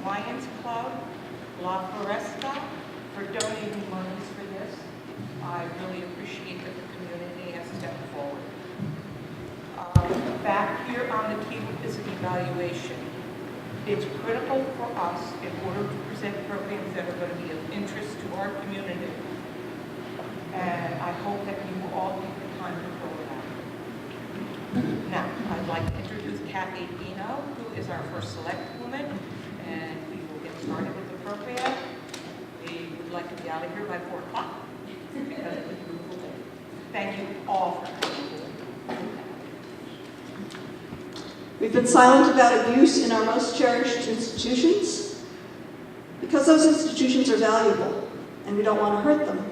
Lions Club, La Floresta, for donating monies for this. I really appreciate that the community has stepped forward. Back here on the table is an evaluation. It's critical for us in order to present programs that are going to be of interest to our community. And I hope that you will all take the time to fill it out. Now, I'd like to introduce Kathy Dino, who is our first select woman, and we will get started with the program. We would like to be out of here by 4 o'clock because of the beautiful day. Thank you all for coming. We've been silent about abuse in our most cherished institutions because those institutions are valuable and we don't want to hurt them.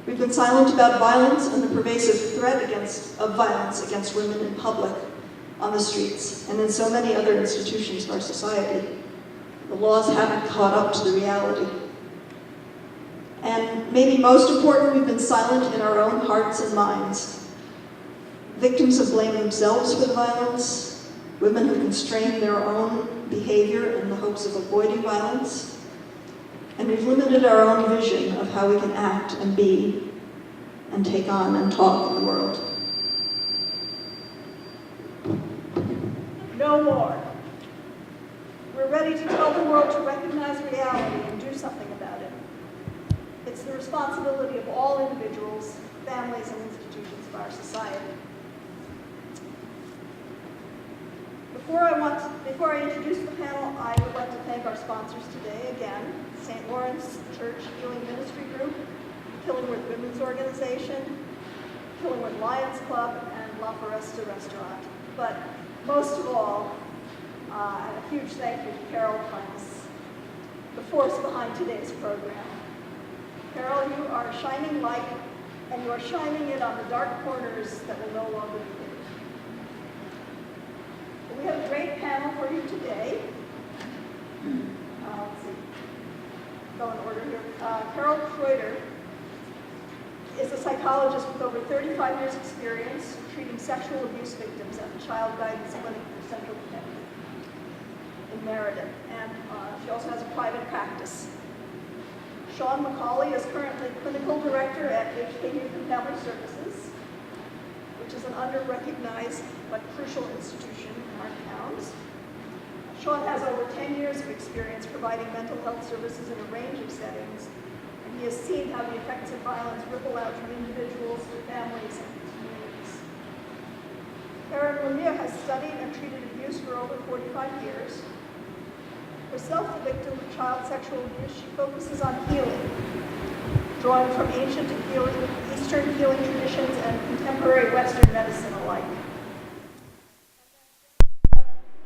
We've been silent about violence and the pervasive threat of violence against women in public, on the streets, and in so many other institutions of our society. The laws haven't caught up to the reality. And maybe most important, we've been silent in our own hearts and minds. Victims have blamed themselves for the violence. Women have constrained their own behavior in the hopes of avoiding violence. And we've limited our own vision of how we can act and be and take on and talk in the world. No more. We're ready to tell the world to recognize reality and do something about it. It's the responsibility of all individuals, families, and institutions of our society. Before I introduce the panel, I would like to thank our sponsors today again, St. Lawrence Church Healing Ministry Group, Killingworth Women's Organization, Killingworth Lions Club, and La Floresta Restaurant. But most of all, a huge thank you to Carol Clements, the force behind today's program. Carol, you are a shining light, and you are shining it on the dark corners that will no longer be hidden. We have a great panel for you today. Let's see. Go in order here. Carol Kreuter is a psychologist with over 35 years' experience treating sexual abuse victims at the Child Guidance Clinic for Central Connecticut in Meriden. And she also has a private practice. Sean McCauley is currently clinical director at HK Youth and Family Services, which is an under-recognized but crucial institution in our towns. Sean has over 10 years of experience providing mental health services in a range of settings, and he has seen how the effects of violence ripple out from individuals to families and communities. Erin Lemire has studied and treated abuse for over 45 years. Herself the victim of child sexual abuse, she focuses on healing, drawing from ancient Eastern healing traditions and contemporary Western medicine alike.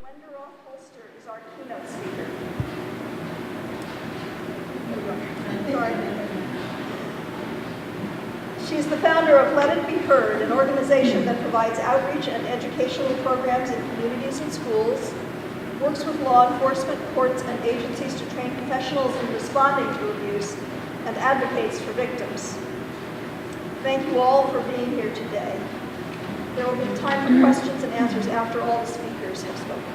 Wenderoth Holster is our keynote speaker. She's the founder of Let It Be Heard, an organization that provides outreach and educational programs in communities and schools, works with law enforcement, courts, and agencies to train professionals in responding to abuse, and advocates for victims. Thank you all for being here today. There will be time for questions and answers after all the speakers have spoken.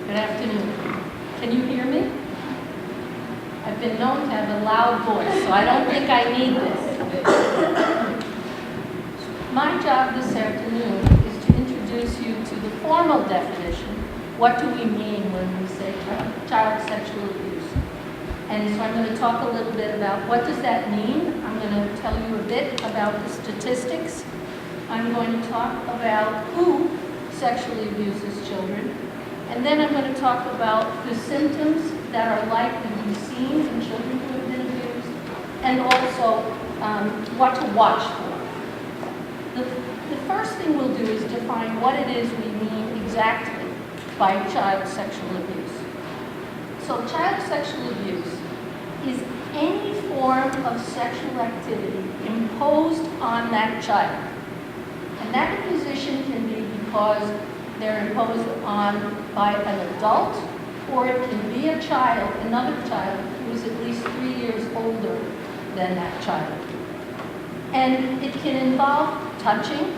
Good afternoon. Can you hear me? I've been known to have a loud voice, so I don't think I need this. My job this afternoon is to introduce you to the formal definition. What do we mean when we say child sexual abuse? And so I'm going to talk a little bit about what does that mean. I'm going to tell you a bit about the statistics. I'm going to talk about who sexually abuses children. And then I'm going to talk about the symptoms that are likely to be seen in children who have been abused, and also what to watch for. The first thing we'll do is define what it is we mean exactly by child sexual abuse. So child sexual abuse is any form of sexual activity imposed on that child. And that imposition can be because they're imposed on by an adult, or it can be a child, another child, who is at least 3 years older than that child. And it can involve touching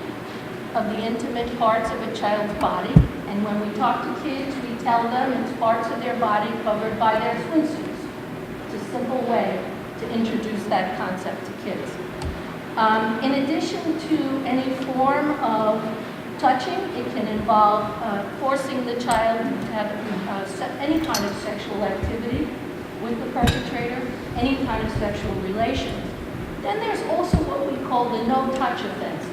of the intimate parts of a child's body, And when we talk to kids, we tell them it's parts of their body covered by their swimsuits. It's a simple way to introduce that concept to kids. In addition to any form of touching, it can involve forcing the child to have any kind of sexual activity with the perpetrator, any kind of sexual relations. Then there's also what we call the no-touch offenses.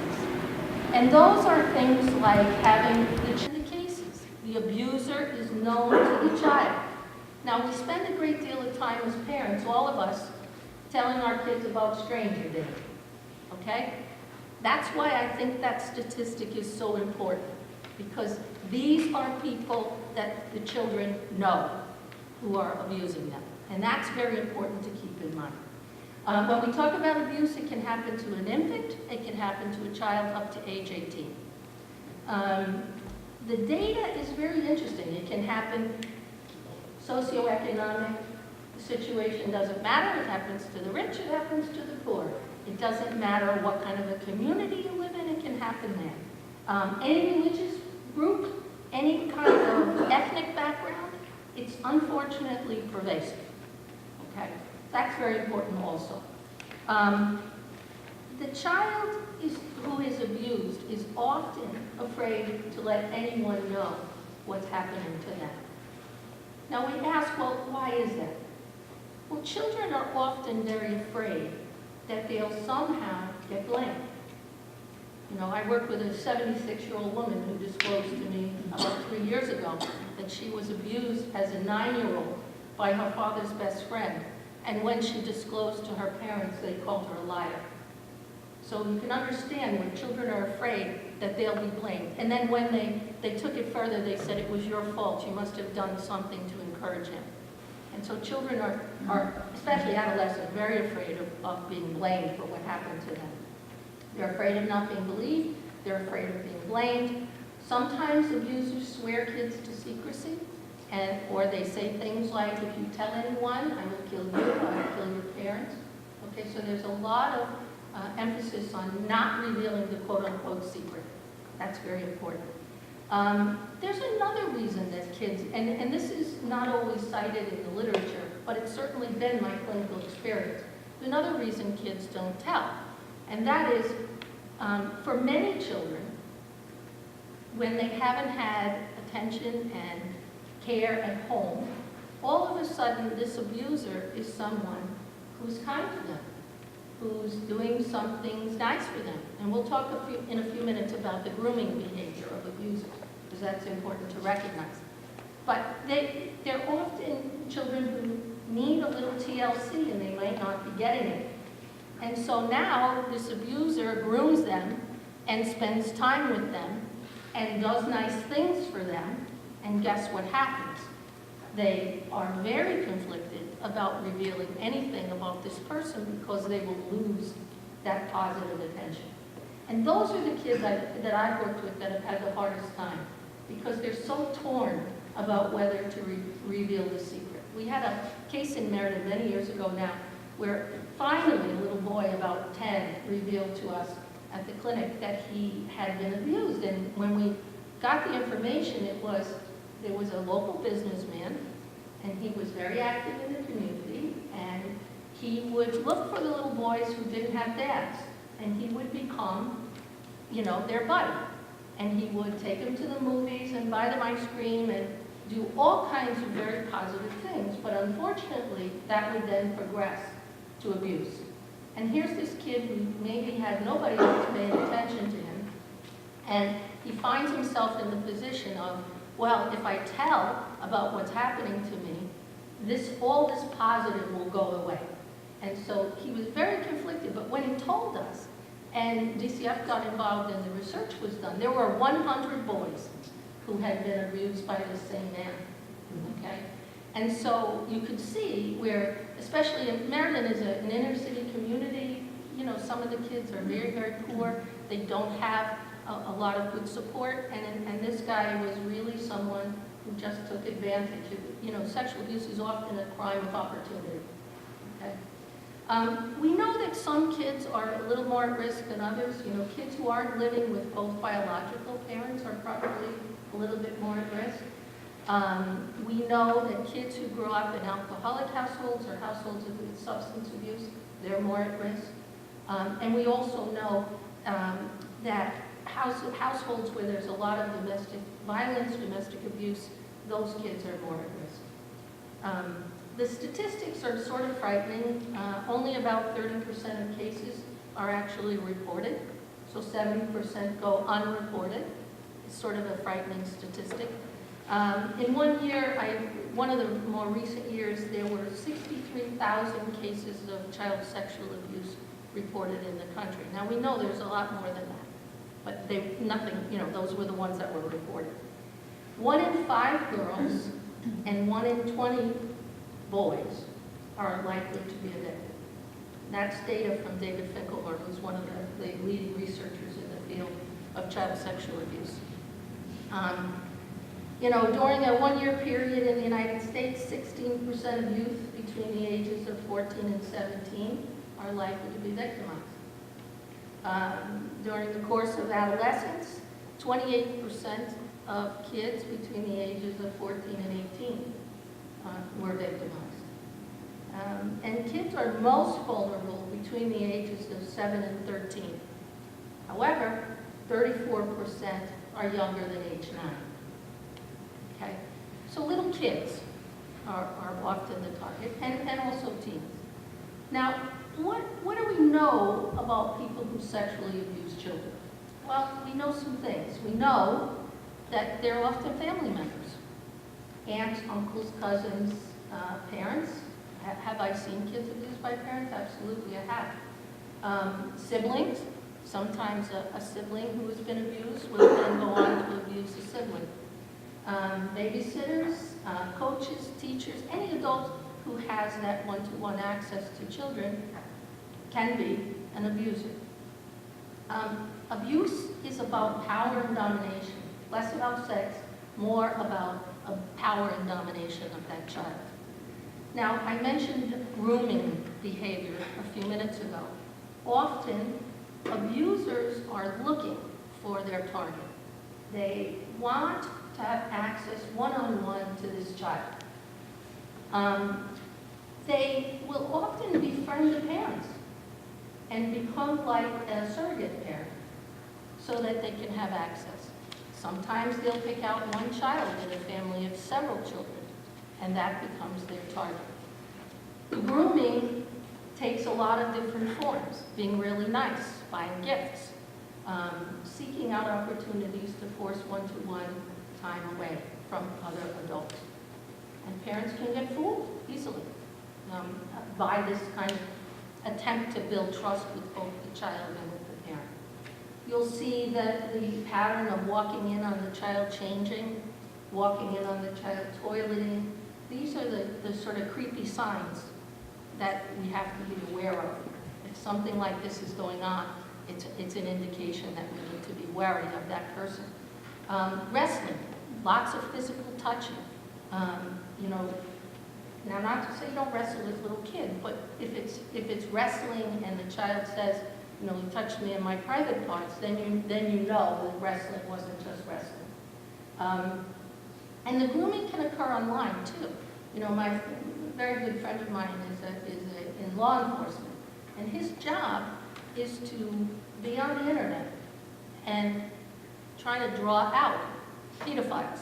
And those are things like having the cases. The abuser is known to the child. Now, we spend a great deal of time as parents, all of us, telling our kids about stranger danger, okay? That's why I think that statistic is so important, because these are people that the children know who are abusing them. And that's very important to keep in mind. When we talk about abuse, it can happen to an infant, it can happen to a child up to age 18. The data is very interesting. It can happen socioeconomic situation doesn't matter. It happens to the rich, it happens to the poor. It doesn't matter what kind of a community you live in, it can happen there. Any religious group, any kind of ethnic background, it's unfortunately pervasive. Okay? That's very important also. The child who is abused is often afraid to let anyone know what's happening to them. Now we ask, well, why is that? Well, children are often very afraid that they'll somehow get blamed. You know, I worked with a 76-year-old woman who disclosed to me about 3 years ago that she was abused as a 9-year-old by her father's best friend. And when she disclosed to her parents, they called her a liar. So you can understand when children are afraid that they'll be blamed. And then when they took it further, they said it was your fault. You must have done something to encourage him. And so children are, especially adolescents, very afraid of being blamed for what happened to them. They're afraid of not being believed. They're afraid of being blamed. Sometimes abusers swear kids to secrecy, or they say things like, if you tell anyone, I will kill you, I will kill your parents. Okay, so there's a lot of emphasis on not revealing the quote-unquote secret. That's very important. There's another reason that kids, and this is not always cited in the literature, but it's certainly been my clinical experience. There's another reason kids don't tell, and that is, for many children, when they haven't had attention and care at home, all of a sudden this abuser is someone who's kind to them, who's doing some things nice for them. And we'll talk in a few minutes about the grooming behavior of abusers, because that's important to recognize. But they're often children who need a little TLC and they might not be getting it. And so now this abuser grooms them and spends time with them and does nice things for them, and guess what happens? They are very conflicted about revealing anything about this person because they will lose that positive attention. And those are the kids that I've worked with that have had the hardest time, because they're so torn about whether to reveal the secret. We had a case in Meriden many years ago now where finally a little boy about 10 revealed to us at the clinic that he had been abused. And when we got the information, there was a local businessman, and he was very active in the community, and he would look for the little boys who didn't have dads, and he would become, you know, their buddy. And he would take them to the movies and buy them ice cream and do all kinds of very positive things. But unfortunately, that would then progress to abuse. And here's this kid who maybe had nobody else paying attention to him, and he finds himself in the position of, well, if I tell about what's happening to me, all this positive will go away. And so he was very conflicted, but when he told us, and DCF got involved and the research was done, there were 100 boys who had been abused by the same man, okay? And so you could see where, especially in Meriden is an inner city community, you know, some of the kids are very, very poor. They don't have a lot of good support, and this guy was really someone who just took advantage of, you know, sexual abuse is often a crime of opportunity, okay? We know that some kids are a little more at risk than others. You know, kids who aren't living with both biological parents are probably a little bit more at risk. We know that kids who grow up in alcoholic households or households with substance abuse, they're more at risk. And we also know that households where there's a lot of domestic violence, domestic abuse, those kids are more at risk. The statistics are sort of frightening. Only about 30% of cases are actually reported, so 70% go unreported. It's sort of a frightening statistic. In 1 year, one of the more recent years, there were 63,000 cases of child sexual abuse reported in the country. Now, we know there's a lot more than that, but those were the ones that were reported. 1 in 5 girls and 1 in 20 boys are likely to be addicted. That's data from David Finkelberg, who's one of the leading researchers in the field of child sexual abuse. During a 1-year period in the United States, 16% of youth between the ages of 14 and 17 are likely to be victimized. During the course of adolescence, 28% of kids between the ages of 14 and 18 were victimized. And kids are most vulnerable between the ages of 7 and 13. However, 34% are younger than age 9. Okay? So little kids are often the target, and also teens. Now, what do we know about people who sexually abuse children? Well, we know some things. We know that they're often family members. Aunts, uncles, cousins, parents. Have I seen kids abused by parents? Absolutely, I have. Siblings. Sometimes a sibling who has been abused will then go on to abuse a sibling. Babysitters, coaches, teachers, any adult who has that one-to-one access to children can be an abuser. Abuse is about power and domination, less about sex, more about power and domination of that child. Now, I mentioned grooming behavior a few minutes ago. Often, abusers are looking for their target. They want to have access one-on-one to this child. They will often befriend the parents and become like a surrogate parent so that they can have access. Sometimes they'll pick out one child in a family of several children, and that becomes their target. Grooming takes a lot of different forms. Being really nice, buying gifts, seeking out opportunities to force one-to-one time away from other adults. And parents can get fooled easily by this kind of attempt to build trust with both the child and with the parent. You'll see that the pattern of walking in on the child changing, walking in on the child toileting, these are the sort of creepy signs that we have to be aware of. If something like this is going on, it's an indication that we need to be wary of that person. Wrestling, lots of physical touching. Now, not to say you don't wrestle with little kids, but if it's wrestling and the child says, he touched me in my private parts, then you know that wrestling wasn't just wrestling. And the grooming can occur online too. My very good friend of mine is in law enforcement, and his job is to be on the internet and try to draw out pedophiles.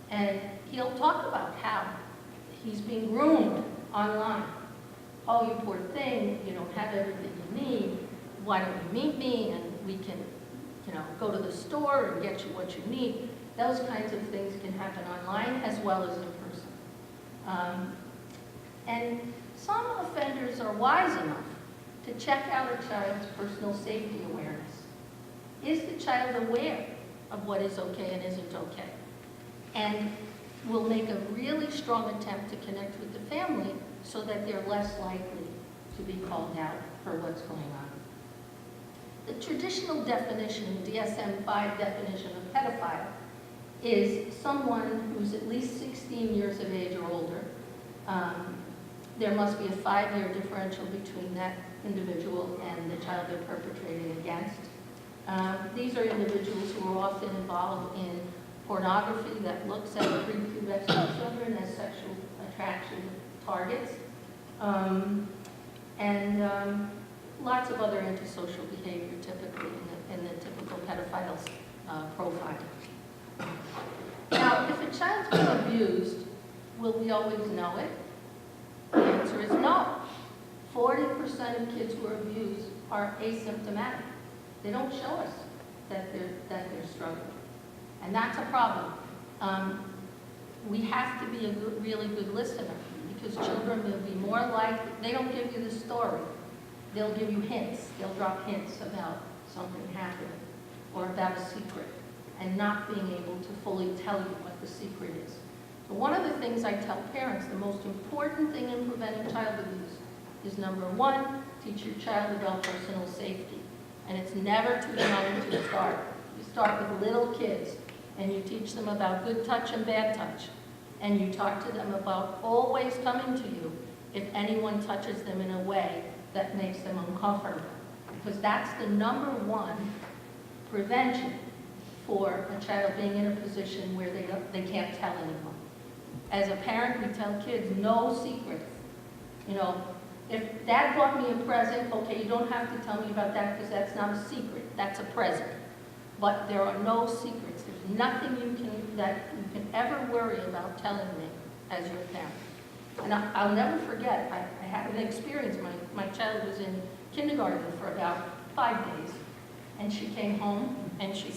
And he'll talk about how he's being groomed online. Oh, you poor thing, you don't have everything you need. Why don't you meet me and we can, go to the store and get you what you need. Those kinds of things can happen online as well as in person. And some offenders are wise enough to check out a child's personal safety awareness. Is the child aware of what is okay and isn't okay? And will make a really strong attempt to connect with the family so that they're less likely to be called out for what's going on. The traditional definition, DSM-5 definition of pedophile, is someone who's at least 16 years of age or older. There must be a 5-year differential between that individual and the child they're perpetrating against. These are individuals who are often involved in pornography that looks at prepubescent children as sexual attraction targets, and lots of other antisocial behavior typically in the typical pedophile's profile. Now, if a child's been abused, will we always know it? The answer is no. 40% of kids who are abused are asymptomatic. They don't show us that they're struggling. And that's a problem. We have to be a really good listener, because children will be more likely, they don't give you the story. They'll give you hints. They'll drop hints about something happening or about a secret, and not being able to fully tell you what the secret is. So one of the things I tell parents, the most important thing in preventing child abuse is, number one, teach your child about personal safety. And it's never too young to start. You start with little kids, and you teach them about good touch and bad touch. And you talk to them about always coming to you if anyone touches them in a way that makes them uncomfortable. Because that's the number one prevention for a child being in a position where they can't tell anyone. As a parent, we tell kids, no secrets. You know, if Dad bought me a present, okay, you don't have to tell me about that because that's not a secret. That's a present. But there are no secrets. There's nothing that you can ever worry about telling me as your parent. And I'll never forget, I had an experience. My child was in kindergarten for about 5 days. And she came home and she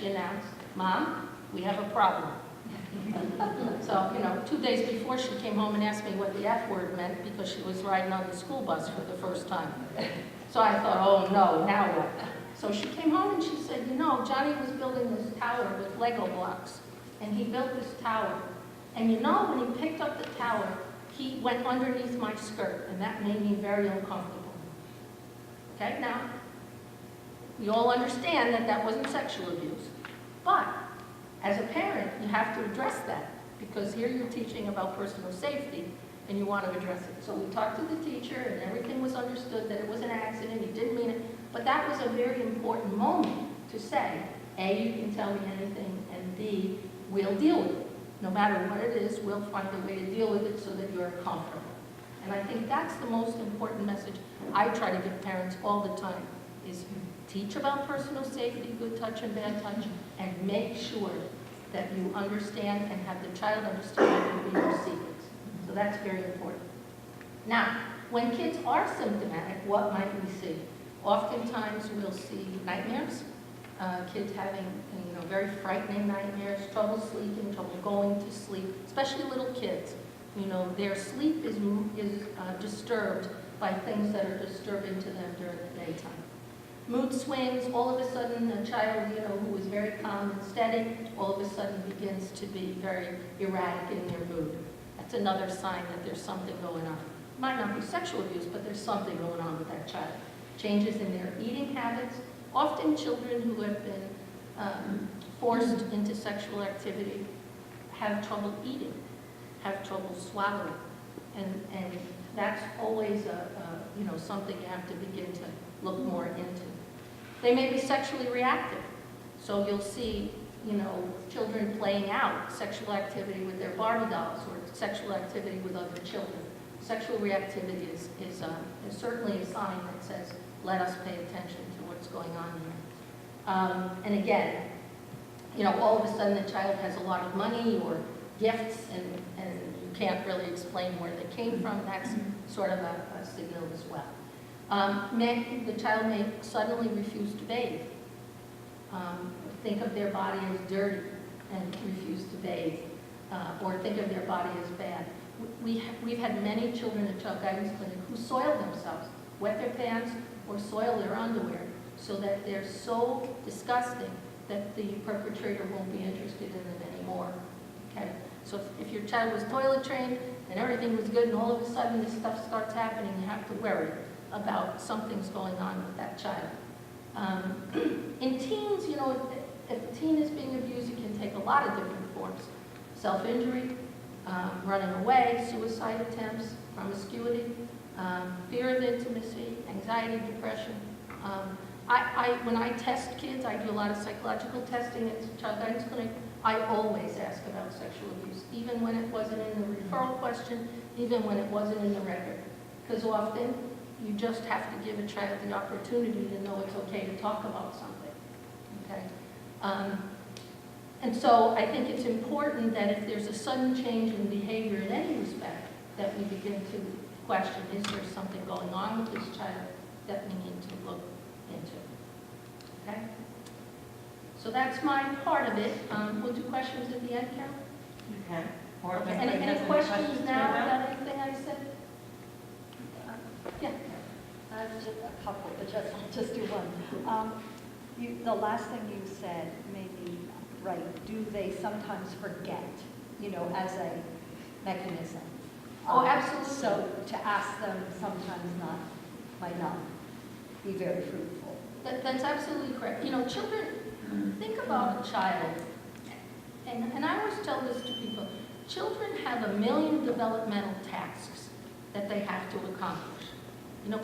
announced, "Mom, we have a problem." So, 2 days before, she came home and asked me what the F word meant because she was riding on the school bus for the first time. So I thought, oh no, now what? So she came home and she said, Johnny was building this tower with Lego blocks. And he built this tower. And when he picked up the tower, he went underneath my skirt. And that made me very uncomfortable. Okay, now, we all understand that that wasn't sexual abuse. But as a parent, you have to address that, because here you're teaching about personal safety and you want to address it. So we talked to the teacher and everything was understood that it was an accident, he didn't mean it, but that was a very important moment to say, A, you can tell me anything, and B, we'll deal with it. No matter what it is, we'll find a way to deal with it so that you're comfortable. And I think that's the most important message I try to give parents all the time, is teach about personal safety, good touch and bad touch, and make sure that you understand and have the child understand there can be no secrets. So that's very important. Now, when kids are symptomatic, what might we see? Oftentimes we'll see nightmares, kids having very frightening nightmares, trouble sleeping, trouble going to sleep, especially little kids. Their sleep is disturbed by things that are disturbing to them during the daytime. Mood swings, all of a sudden a child, who was very calm and steady, all of a sudden begins to be very erratic in their mood. That's another sign that there's something going on. It might not be sexual abuse, but there's something going on with that child. Changes in their eating habits. Often children who have been forced into sexual activity have trouble eating, have trouble swallowing. And that's always something you have to begin to look more into. They may be sexually reactive. So you'll see, children playing out sexual activity with their Barbie dolls or sexual activity with other children. Sexual reactivity is certainly a sign that says, let us pay attention to what's going on here. And again, all of a sudden the child has a lot of money or gifts and you can't really explain where they came from. That's sort of a signal as well. The child may suddenly refuse to bathe. Think of their body as dirty and refuse to bathe, or think of their body as bad. We've had many children at Child Guidance Clinic who soil themselves, wet their pants or soil their underwear, so that they're so disgusting that the perpetrator won't be interested in them anymore. Okay? So if your child was toilet trained and everything was good and all of a sudden this stuff starts happening, you have to worry about something's going on with that child. In teens, if a teen is being abused, it can take a lot of different forms. Self-injury, running away, suicide attempts, promiscuity, fear of intimacy, anxiety, depression. When I test kids, I do a lot of psychological testing at Child Guidance Clinic. I always ask about sexual abuse, even when it wasn't in the referral question, even when it wasn't in the record. Because often, you just have to give a child the opportunity to know it's okay to talk about something, okay? And so I think it's important that if there's a sudden change in behavior in any respect, that we begin to question, is there something going on with this child that we need to look into, okay? So that's my part of it. We'll do questions at the end, Carol? You can. Or if Okay, anybody has any questions now for them. about anything I said? Yeah. Just a couple, but I'll just do one. The last thing you said made me right. Do they sometimes forget, as a mechanism? Oh, absolutely. So to ask them sometimes might not be very fruitful. That's absolutely correct. Children, think about a child, and I always tell this to people, children have 1 million developmental tasks that they have to accomplish.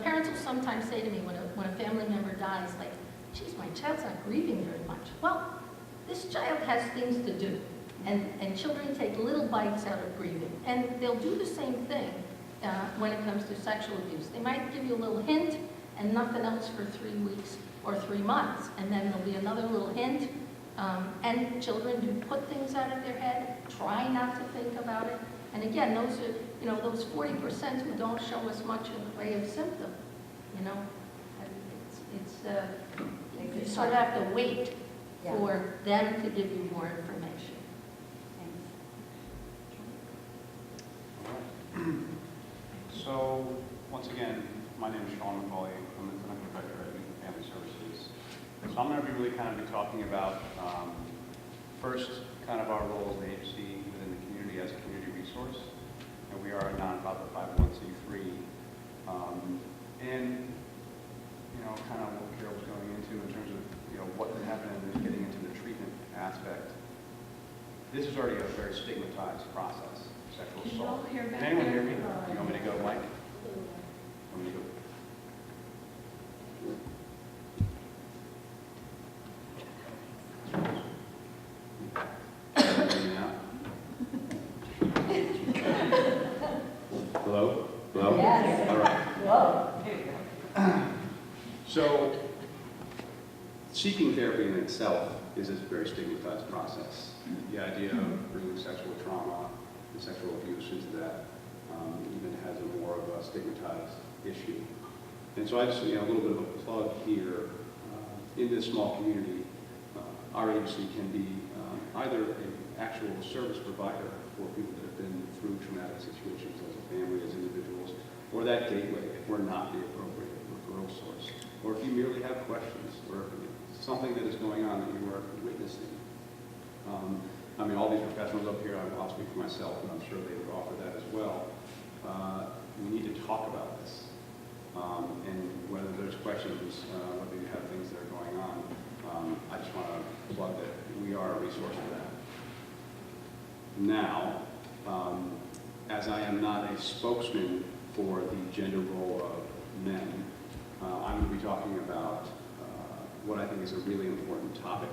Parents will sometimes say to me when a family member dies, like, geez, my child's not grieving very much. Well, this child has things to do, and children take little bites out of grieving. And they'll do the same thing when it comes to sexual abuse. They might give you a little hint and nothing else for 3 weeks or 3 months, and then there'll be another little hint. And children do put things out of their head, try not to think about it. And again, those are, those 40% who don't show us much in the way of symptom, you sort of have to wait Yeah. for them to give you more information. Thanks. So, once again, my name is Sean McCauley. I'm the clinical director at Youth and Family Services. So I'm going to be really kind of be talking about, first, kind of our role as an agency within the community as a community resource. And we are a nonprofit 501c3. And, kind of what Carol was going into in terms of, what is happening and getting into the treatment aspect. This is already a very stigmatized process, sexual Can you assault. all hear back Can anyone there? hear me? You want me to go, Mike? Want me to go? Can you hear me now? Hello? Hello? Yes. All right. Whoa. There you go. So, seeking therapy in itself is a very stigmatized process. The idea of bringing sexual trauma and sexual abuse into that even has a more of a stigmatized issue. And so I just, a little bit of a plug here. In this small community, our agency can be either an actual service provider for people that have been through traumatic situations as a family, as individuals, or that gateway if we're not the appropriate referral source. Or if you merely have questions, or something that is going on that you are witnessing. All these professionals up here, I'll speak for myself, and I'm sure they would offer that as well. We need to talk about this. And whether there's questions, whether you have things that are going on, I just want to plug that we are a resource for that. Now, as I am not a spokesman for the gender role of men, I'm going to be talking about what I think is a really important topic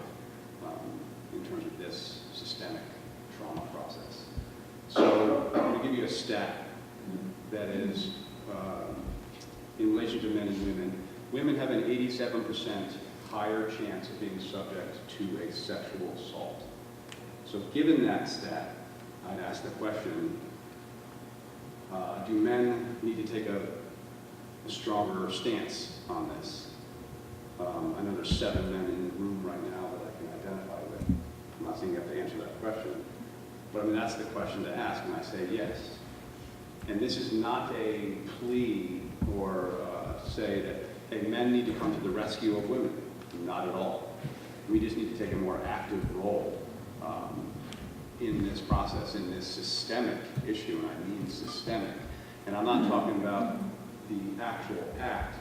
in terms of this systemic trauma process. So I'm going to give you a stat that is in relation to men and women. Women have an 87% higher chance of being subject to a sexual assault. So given that stat, I'd ask the question, do men need to take a stronger stance on this? I know there's 7 men in the room right now that I can identify with. I'm not saying you have to answer that question, but that's the question to ask, and I say yes. And this is not a plea or say that, hey, men need to come to the rescue of women. Not at all. We just need to take a more active role in this process, in this systemic issue, and I mean systemic. And I'm not talking about the actual act,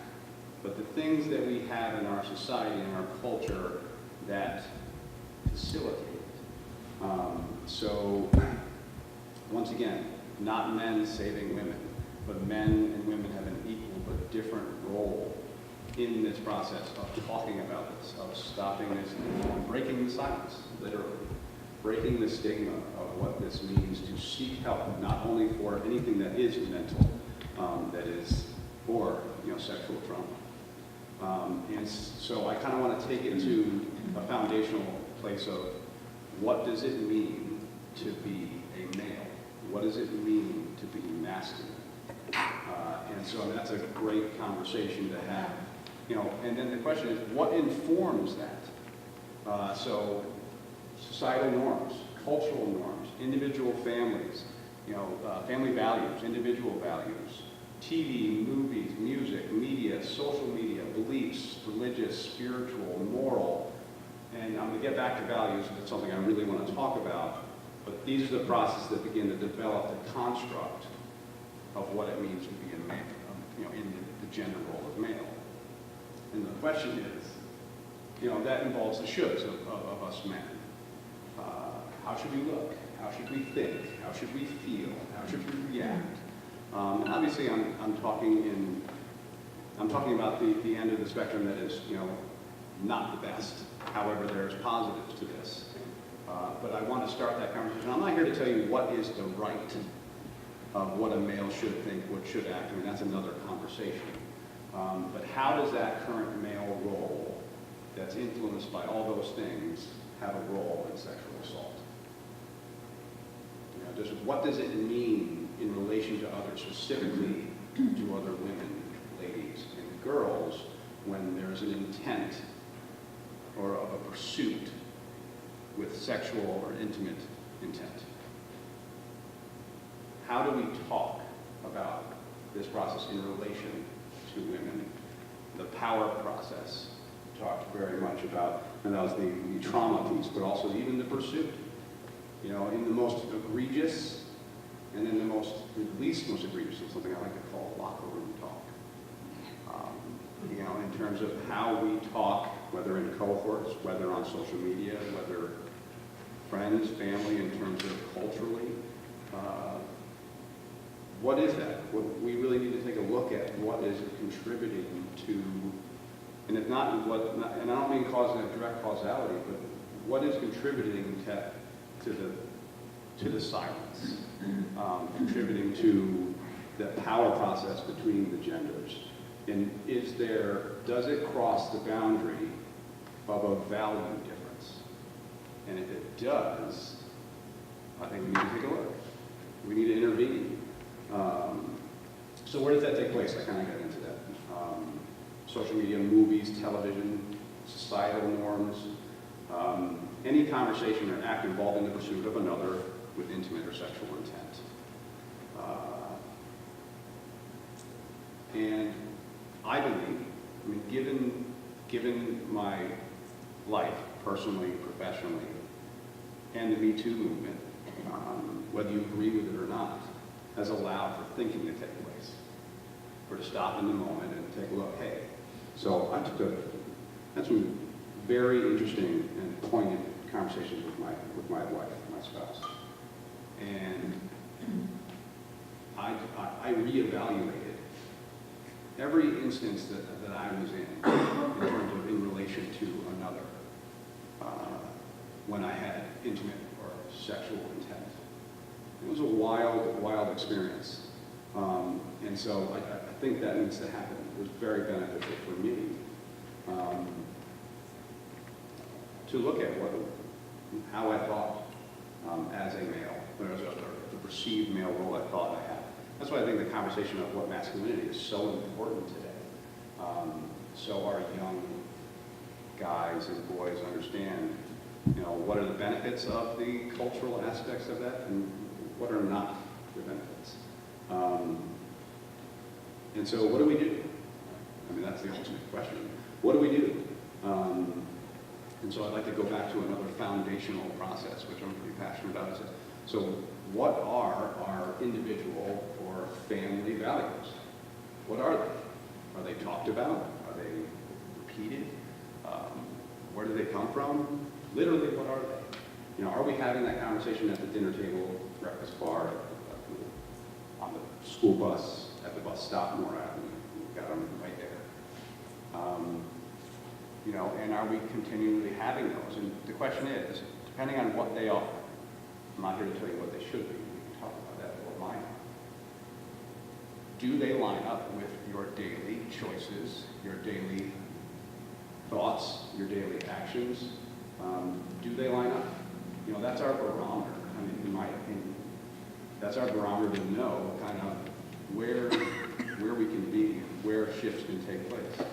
but the things that we have in our society and our culture that facilitate it. So, once again, not men saving women, but men and women have an equal but different role in this process of talking about this, of stopping this and breaking the silence, literally. breaking the stigma of what this means to seek help, not only for anything that is mental, that is for sexual trauma. So I kind of want to take it to a foundational place of what does it mean to be a male? What does it mean to be masculine? And so that's a great conversation to have. And then the question is, what informs that? So societal norms, cultural norms, individual families, family values, individual values, TV, movies, music, media, social media, beliefs, religious, spiritual, moral. And I'm going to get back to values, that's something I really want to talk about. But these are the processes that begin to develop the construct of what it means to be a male, in the gender role of male. And the question is, that involves the shoulds of us men. How should we look? How should we think? How should we feel? How should we react? And obviously, I'm talking about the end of the spectrum that is, not the best. However, there's positives to this. But I want to start that conversation. I'm not here to tell you what is the right of what a male should think, what should act. I mean, that's another conversation. But how does that current male role that's influenced by all those things have a role in sexual assault? What does it mean in relation to others, specifically to other women, ladies, and girls, when there's an intent or a pursuit with sexual or intimate intent? How do we talk about this process in relation to women? The power process, talked very much about, and that was the trauma piece, but also even the pursuit. In the most egregious, and then the least most egregious, is something I like to call locker room talk. In terms of how we talk, whether in cohorts, whether on social media, whether friends, family, in terms of culturally. What is that? We really need to take a look at what is contributing to, and if not, and I don't mean causing a direct causality, but what is contributing to the silence, contributing to the power process between the genders. And does it cross the boundary of a value difference? And if it does, I think we need to take a look. We need to intervene. So where does that take place? I kind of got into that. Social media, movies, television, societal norms, any conversation or act involving the pursuit of another with intimate or sexual intent. And I believe, given my life, personally, professionally, and the Me Too movement, whether you agree with it or not, has allowed for thinking to take place, or to stop in the moment and take a look. Hey, so I had some very interesting and poignant conversations with my wife, my spouse, and I reevaluated every instance that I was in terms of in relation to another, when I had intimate or sexual intent. It was a wild, wild experience. And so I think that needs to happen. It was very beneficial for me to look at how I thought as a male, the perceived male role I thought I had. That's why I think the conversation of what masculinity is so important today. So our young guys and boys understand, what are the benefits of the cultural aspects of that and what are not the benefits. And so what do we do? I mean, that's the ultimate question. What do we do? And so I'd like to go back to another foundational process, which I'm pretty passionate about. So what are our individual or family values? What are they? Are they talked about? Are they repeated? Where do they come from? Literally, what are they? Are we having that conversation at the dinner table, breakfast bar, on the school bus, at the bus stop, Moore Avenue? We've got them right there. And are we continually having those? And the question is, depending on what they are, I'm not here to tell you what they should be, we can talk about that or mine. Do they line up with your daily choices, your daily thoughts, your daily actions? Do they line up? You know, that's our barometer. I mean, in my opinion, that's our barometer to know kind of where we can be, where shifts can take place.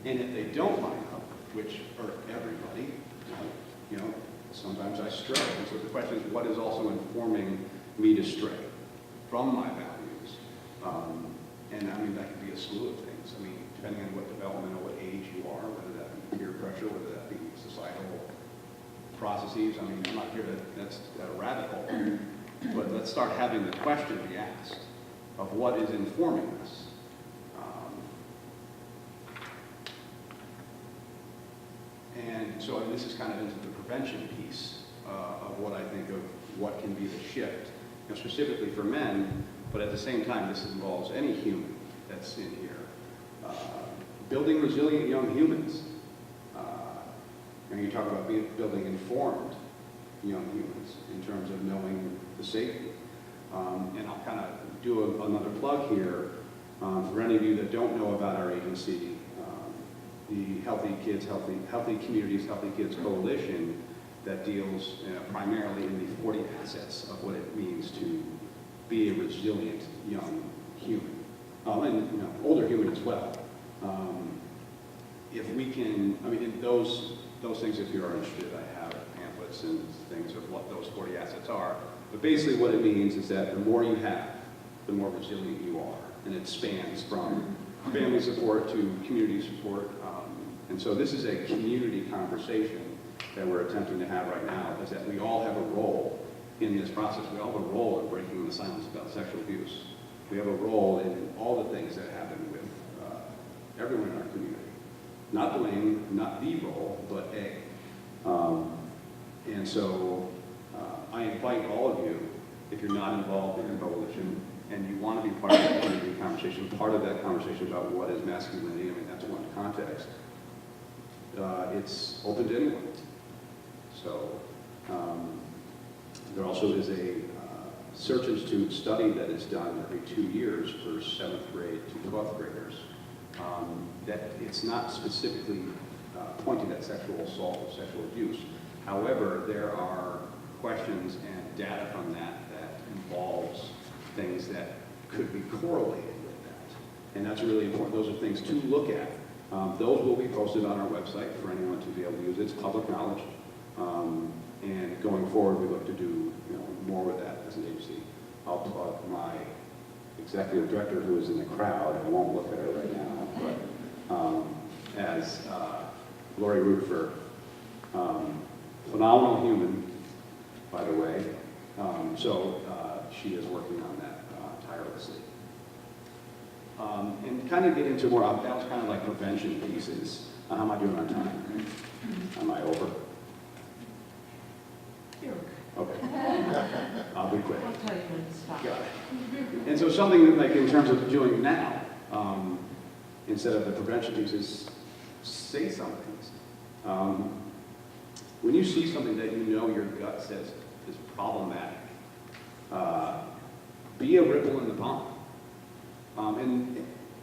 And if they don't line up, which are everybody, you know, sometimes I stray. And so the question is, what is also informing me to stray from my values? And I mean, that could be a slew of things. I mean, depending on what development or what age you are, whether that be peer pressure, whether that be societal processes. I mean, I'm not here to, that's a rabbit hole. But let's start having the question be asked of what is informing us. And so this is kind of into the prevention piece of what I think of what can be the shift, you know, specifically for men, but at the same time, this involves any human that's in here. Building resilient young humans. And you talk about building informed young humans in terms of knowing the safety. And I'll kind of do another plug here. For any of you that don't know about our agency, the Healthy Communities, Healthy Kids Coalition that deals primarily in the 40 assets of what it means to be a resilient young human, and you know, older human as well. If we can, I mean, those things, if you are interested, I have pamphlets and things of what those 40 assets are. But basically what it means is that the more you have, the more resilient you are. And it spans from family support to community support. And so this is a community conversation that we're attempting to have right now, is that we all have a role in this process. We all have a role in breaking the silence about sexual abuse. We have a role in all the things that happen with everyone in our community. Not blame, not the role, but a. And so I invite all of you, if you're not involved in a coalition and you want to be part of that community conversation, part of that conversation about what is masculinity, I mean, that's one context. It's open to anyone. So there also is a Search Institute study that is done every 2 years for 7th grade to 12th graders. That it's not specifically pointed at sexual assault or sexual abuse. However, there are questions and data from that involves things that could be correlated with that. And that's really important. Those are things to look at. Those will be posted on our website for anyone to be able to use. It's public knowledge. And going forward, we look to do more with that as an agency. I'll plug my executive director, who is in the crowd. I won't look at her right now, but as Lori Rutherford, phenomenal human, by the way. So she is working on that tirelessly. And kind of get into more, that was kind of like prevention pieces. How am I doing on time? Am I over? You're Okay. I'll be quick. I'll tell you when to stop. Got it. And so something like in terms of doing now, instead of the prevention piece, is say something. When you see something that you know your gut says is problematic, be a ripple in the pond.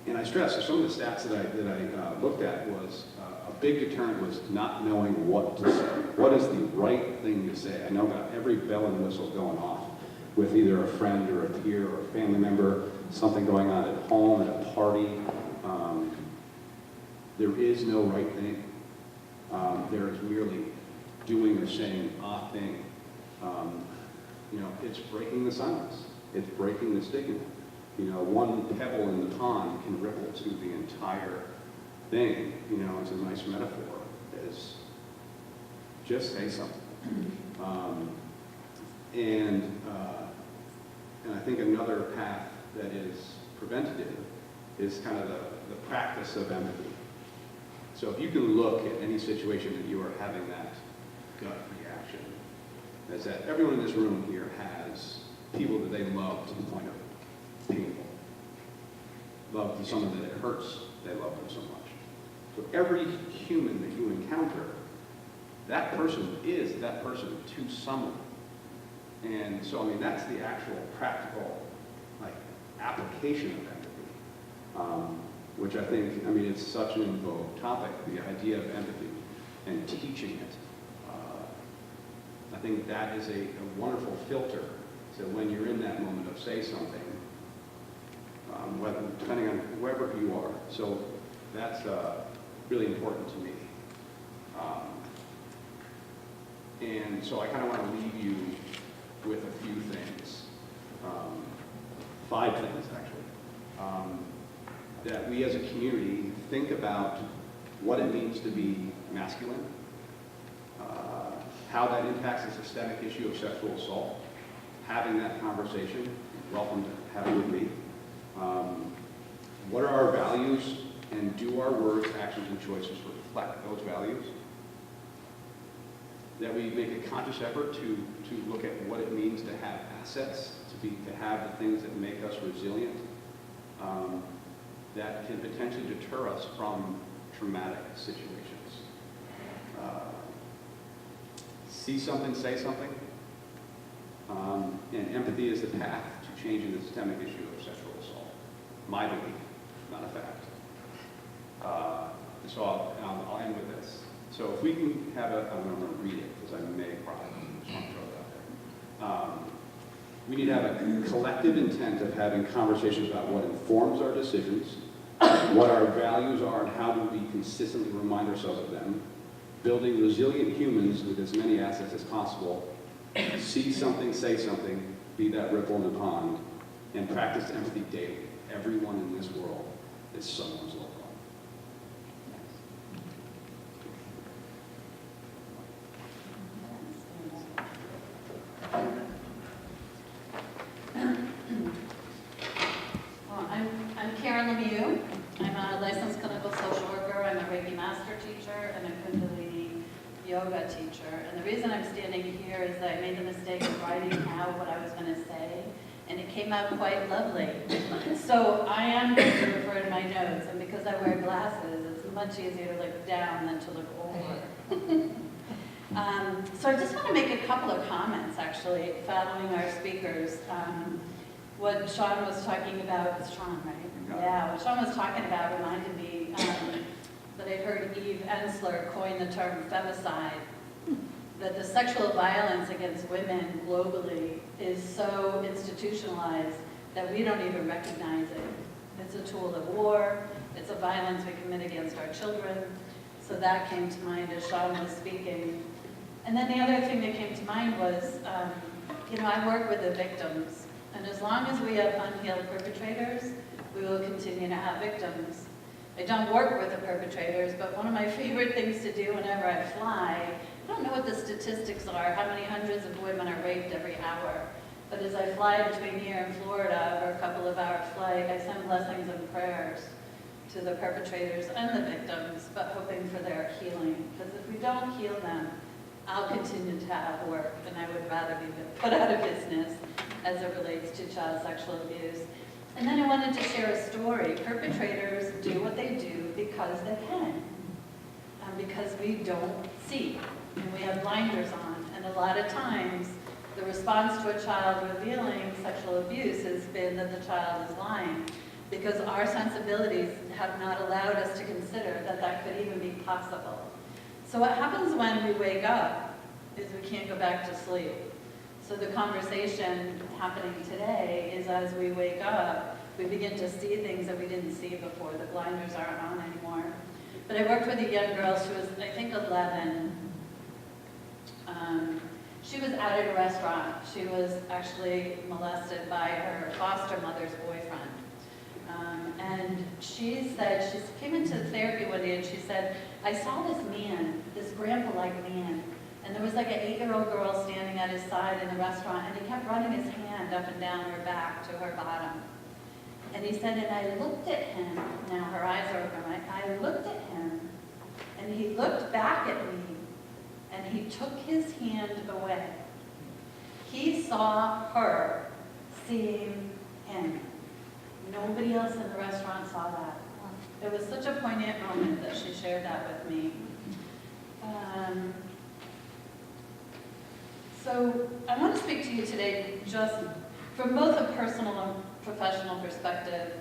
And I stress, so some of the stats that I looked at was a big deterrent was not knowing what to say. What is the right thing to say? I know got every bell and whistle going off with either a friend or a peer or a family member, something going on at home, at a party. There is no right thing. There is merely doing or saying a thing. It's breaking the silence. It's breaking the stigma. One pebble in the pond can ripple to the entire thing. It's a nice metaphor. Is just say something. And I think another path that is preventative is kind of the practice of empathy. So if you can look at any situation that you are having that gut reaction, is that everyone in this room here has people that they love to the point of painful. Love to someone that it hurts, they love them so much. So every human that you encounter, that person is that person to someone. And so, I mean, that's the actual practical, like, application of empathy, which I think, I mean, it's such an in vogue topic, the idea of empathy and teaching it. I think that is a wonderful filter. So when you're in that moment of say something, whether, depending on whoever you are. So that's really important to me. And so I kind of want to leave you with a few things, 5 things actually, that we as a community think about what it means to be masculine, how that impacts the systemic issue of sexual assault, having that conversation, welcome to have it with me. What are our values, and do our words, actions, and choices reflect those values? That we make a conscious effort to look at what it means to have assets, to have the things that make us resilient, that can potentially deter us from traumatic situations. See something, say something. And empathy is the path to changing the systemic issue of sexual assault. My belief, not a fact. So I'll end with this. So if we can have I'm going to read it because I may cry. I just want to throw it out there. We need to have a collective intent of having conversations about what informs our decisions, what our values are, and how do we consistently remind ourselves of them, building resilient humans with as many assets as possible, see something, say something, be that ripple in the pond, and practice empathy daily. Everyone in this world is someone's loved one. I'm Karen Lemieux. I'm a licensed clinical social worker. I'm a Reiki master teacher and a Kundalini yoga teacher. And the reason I'm standing here is that I made the mistake of writing out what I was going to say, and it came out quite lovely. So I am going to refer to my notes, and because I wear glasses, it's much easier to look down than to look over. So I just want to make a couple of comments, actually, following our speakers. What Sean was talking about, it's Sean, right? Yeah, what Sean was talking about reminded me that I heard Eve Ensler coin the term femicide, that the sexual violence against women globally is so institutionalized that we don't even recognize it. It's a tool of war, it's a violence we commit against our children. So that came to mind as Sean was speaking. And then the other thing that came to mind was, I work with the victims. And as long as we have unhealed perpetrators, we will continue to have victims. I don't work with the perpetrators, but one of my favorite things to do whenever I fly, I don't know what the statistics are, how many hundreds of women are raped every hour, but as I fly between here and Florida for a couple of hour flight, I send blessings and prayers to the perpetrators and the victims, but hoping for their healing. Because if we don't heal them, I'll continue to have work, and I would rather be put out of business as it relates to child sexual abuse. And then I wanted to share a story. Perpetrators do what they do because they can, because we don't see, and we have blinders on. And a lot of times, the response to a child revealing sexual abuse has been that the child is lying, because our sensibilities have not allowed us to consider that that could even be possible. So what happens when we wake up is we can't go back to sleep. So the conversation happening today is as we wake up, we begin to see things that we didn't see before. The blinders aren't on anymore. But I worked with a young girl, she was, I think, 11. She was out at a restaurant. She was actually molested by her foster mother's boyfriend. And she said, she came into therapy one day and she said, I saw this man, this grandpa-like man, and there was like an 8-year-old girl standing at his side in the restaurant, and he kept running his hand up and down her back to her bottom. And he said, and I looked at him, now her eyes are open, right? I looked at him, and he looked back at me, and he took his hand away. He saw her seeing him. Nobody else in the restaurant saw that. It was such a poignant moment that she shared that with me. So I want to speak to you today just from both a personal and professional perspective.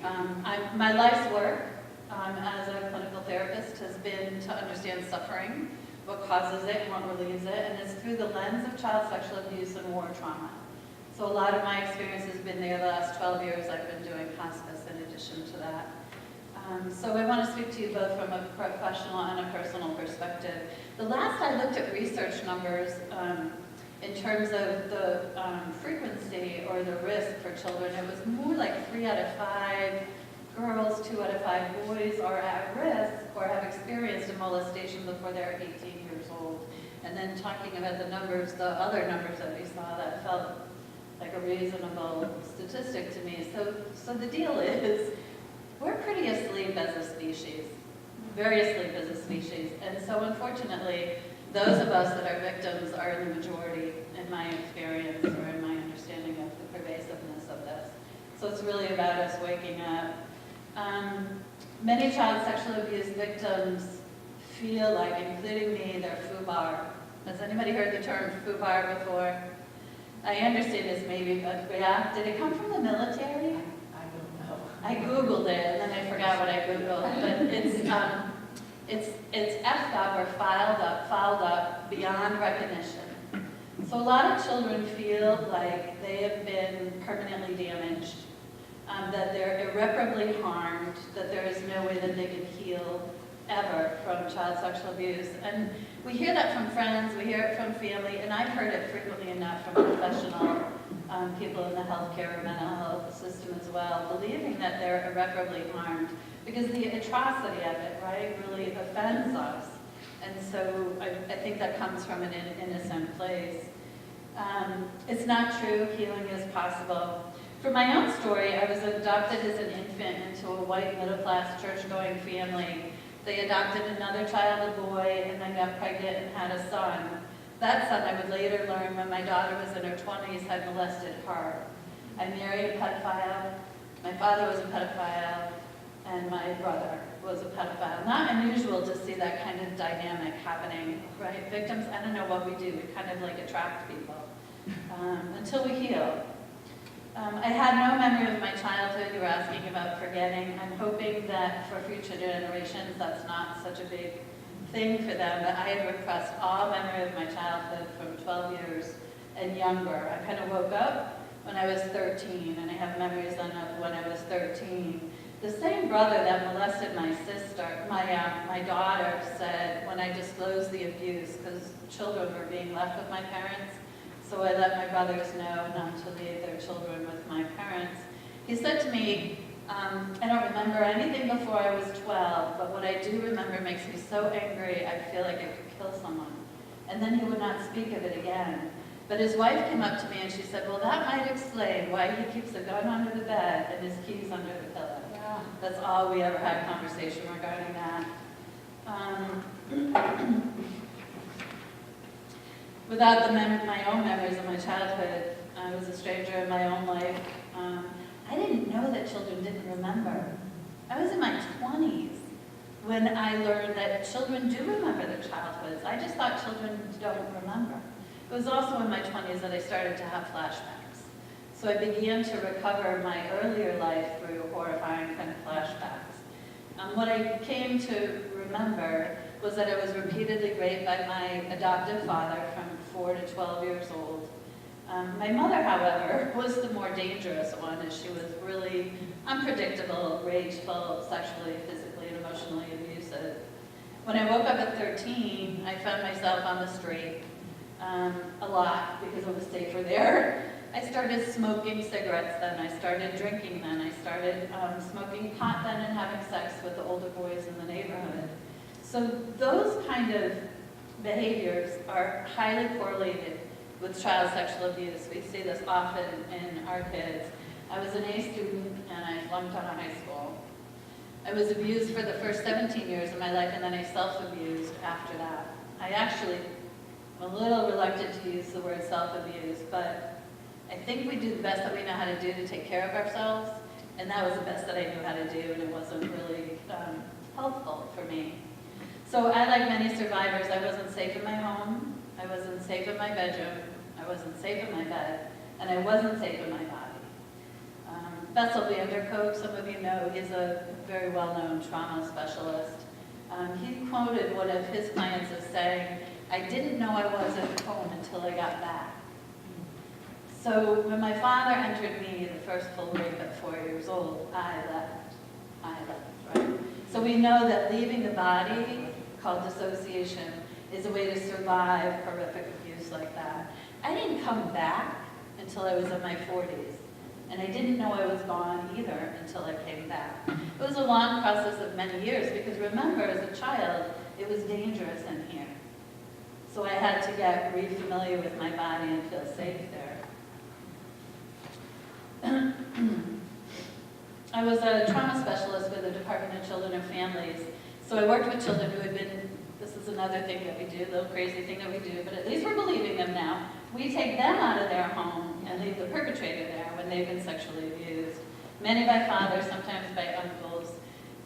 My life's work as a clinical therapist has been to understand suffering, what causes it and what relieves it, and it's through the lens of child sexual abuse and war trauma. So a lot of my experience has been there. The last 12 years I've been doing hospice in addition to that. So I want to speak to you both from a professional and a personal perspective. The last I looked at research numbers in terms of the frequency or the risk for children, it was more like 3 out of 5 girls, 2 out of 5 boys are at risk or have experienced a molestation before they're 18 years old. And then talking about the numbers, the other numbers that we saw, that felt like a reasonable statistic to me. So the deal is, we're pretty asleep as a species, very asleep as a species. And so unfortunately, those of us that are victims are in the majority, in my experience or in my understanding of the pervasiveness of this. So it's really about us waking up. Many child sexual abuse victims feel like, including me, they're FUBAR. Has anybody heard the term FUBAR before? I understand this maybe, but yeah, did it come from the military? I Googled it, and then I forgot what I Googled, but it's effed up or fouled up beyond recognition. So a lot of children feel like they have been permanently damaged, that they're irreparably harmed, that there is no way that they can heal ever from child sexual abuse. And we hear that from friends, we hear it from family, and I've heard it frequently enough from professional people in the healthcare or mental health system as well, believing that they're irreparably harmed because the atrocity of it, right, really offends us. And so I think that comes from an innocent place. It's not true, healing is possible. For my own story, I was adopted as an infant into a white middle-class church-going family. They adopted another child, a boy, and I got pregnant and had a son. That son, I would later learn when my daughter was in her 20s, had molested her. I married a pedophile, my father was a pedophile, and my brother was a pedophile. Not unusual to see that kind of dynamic happening, right? Victims, I don't know what we do, we kind of like attract people until we heal. I had no memory of my childhood. You were asking about forgetting. I'm hoping that for future generations, that's not such a big thing for them, but I had repressed all memory of my childhood from 12 years and younger. I kind of woke up when I was 13, and I have memories then of when I was 13. The same brother that molested my sister, my daughter, said when I disclosed the abuse, because children were being left with my parents, so I let my brothers know not to leave their children with my parents. He said to me, I don't remember anything before I was 12, but what I do remember makes me so angry, I feel like I could kill someone. And then he would not speak of it again. But his wife came up to me and she said, well, that might explain why he keeps a gun under the bed and his keys under the pillow. Yeah. That's all we ever had conversation regarding that. Without my own memories of my childhood, I was a stranger in my own life. I didn't know that children didn't remember. I was in my 20s when I learned that children do remember their childhoods. I just thought children don't remember. It was also in my 20s that I started to have flashbacks. So I began to recover my earlier life through horrifying kind of flashbacks. What I came to remember was that I was repeatedly raped by my adoptive father from 4 to 12 years old. My mother, however, was the more dangerous one, as she was really unpredictable, rageful, sexually, physically, and emotionally abusive. When I woke up at 13, I found myself on the street a lot because it was safer there. I started smoking cigarettes then, I started drinking then, I started smoking pot then and having sex with the older boys in the neighborhood. So those kind of behaviors are highly correlated with child sexual abuse. We see this often in our kids. I was an A student and I flunked out of high school. I was abused for the first 17 years of my life and then I self-abused after that. I actually am a little reluctant to use the word self-abuse, but I think we do the best that we know how to do to take care of ourselves, and that was the best that I knew how to do, and it wasn't really helpful for me. So I, like many survivors, I wasn't safe in my home. I wasn't safe in my bedroom, I wasn't safe in my bed, and I wasn't safe in my body. Bessel van der Kolk, some of you know, he's a very well-known trauma specialist. He quoted one of his clients as saying, "I didn't know I wasn't home until I got back." So when my father entered me the first full week at 4 years old, I left, right? So we know that leaving the body, called dissociation, is a way to survive horrific abuse like that. I didn't come back until I was in my 40s. And I didn't know I was gone either until I came back. It was a long process of many years because remember, as a child, it was dangerous in here. So I had to get re-familiar with my body and feel safe there. I was a trauma specialist with the Department of Children and Families. So I worked with children who had been, this is another thing that we do, a little crazy thing that we do, but at least we're believing them now. We take them out of their home and leave the perpetrator there when they've been sexually abused. Many by fathers, sometimes by uncles.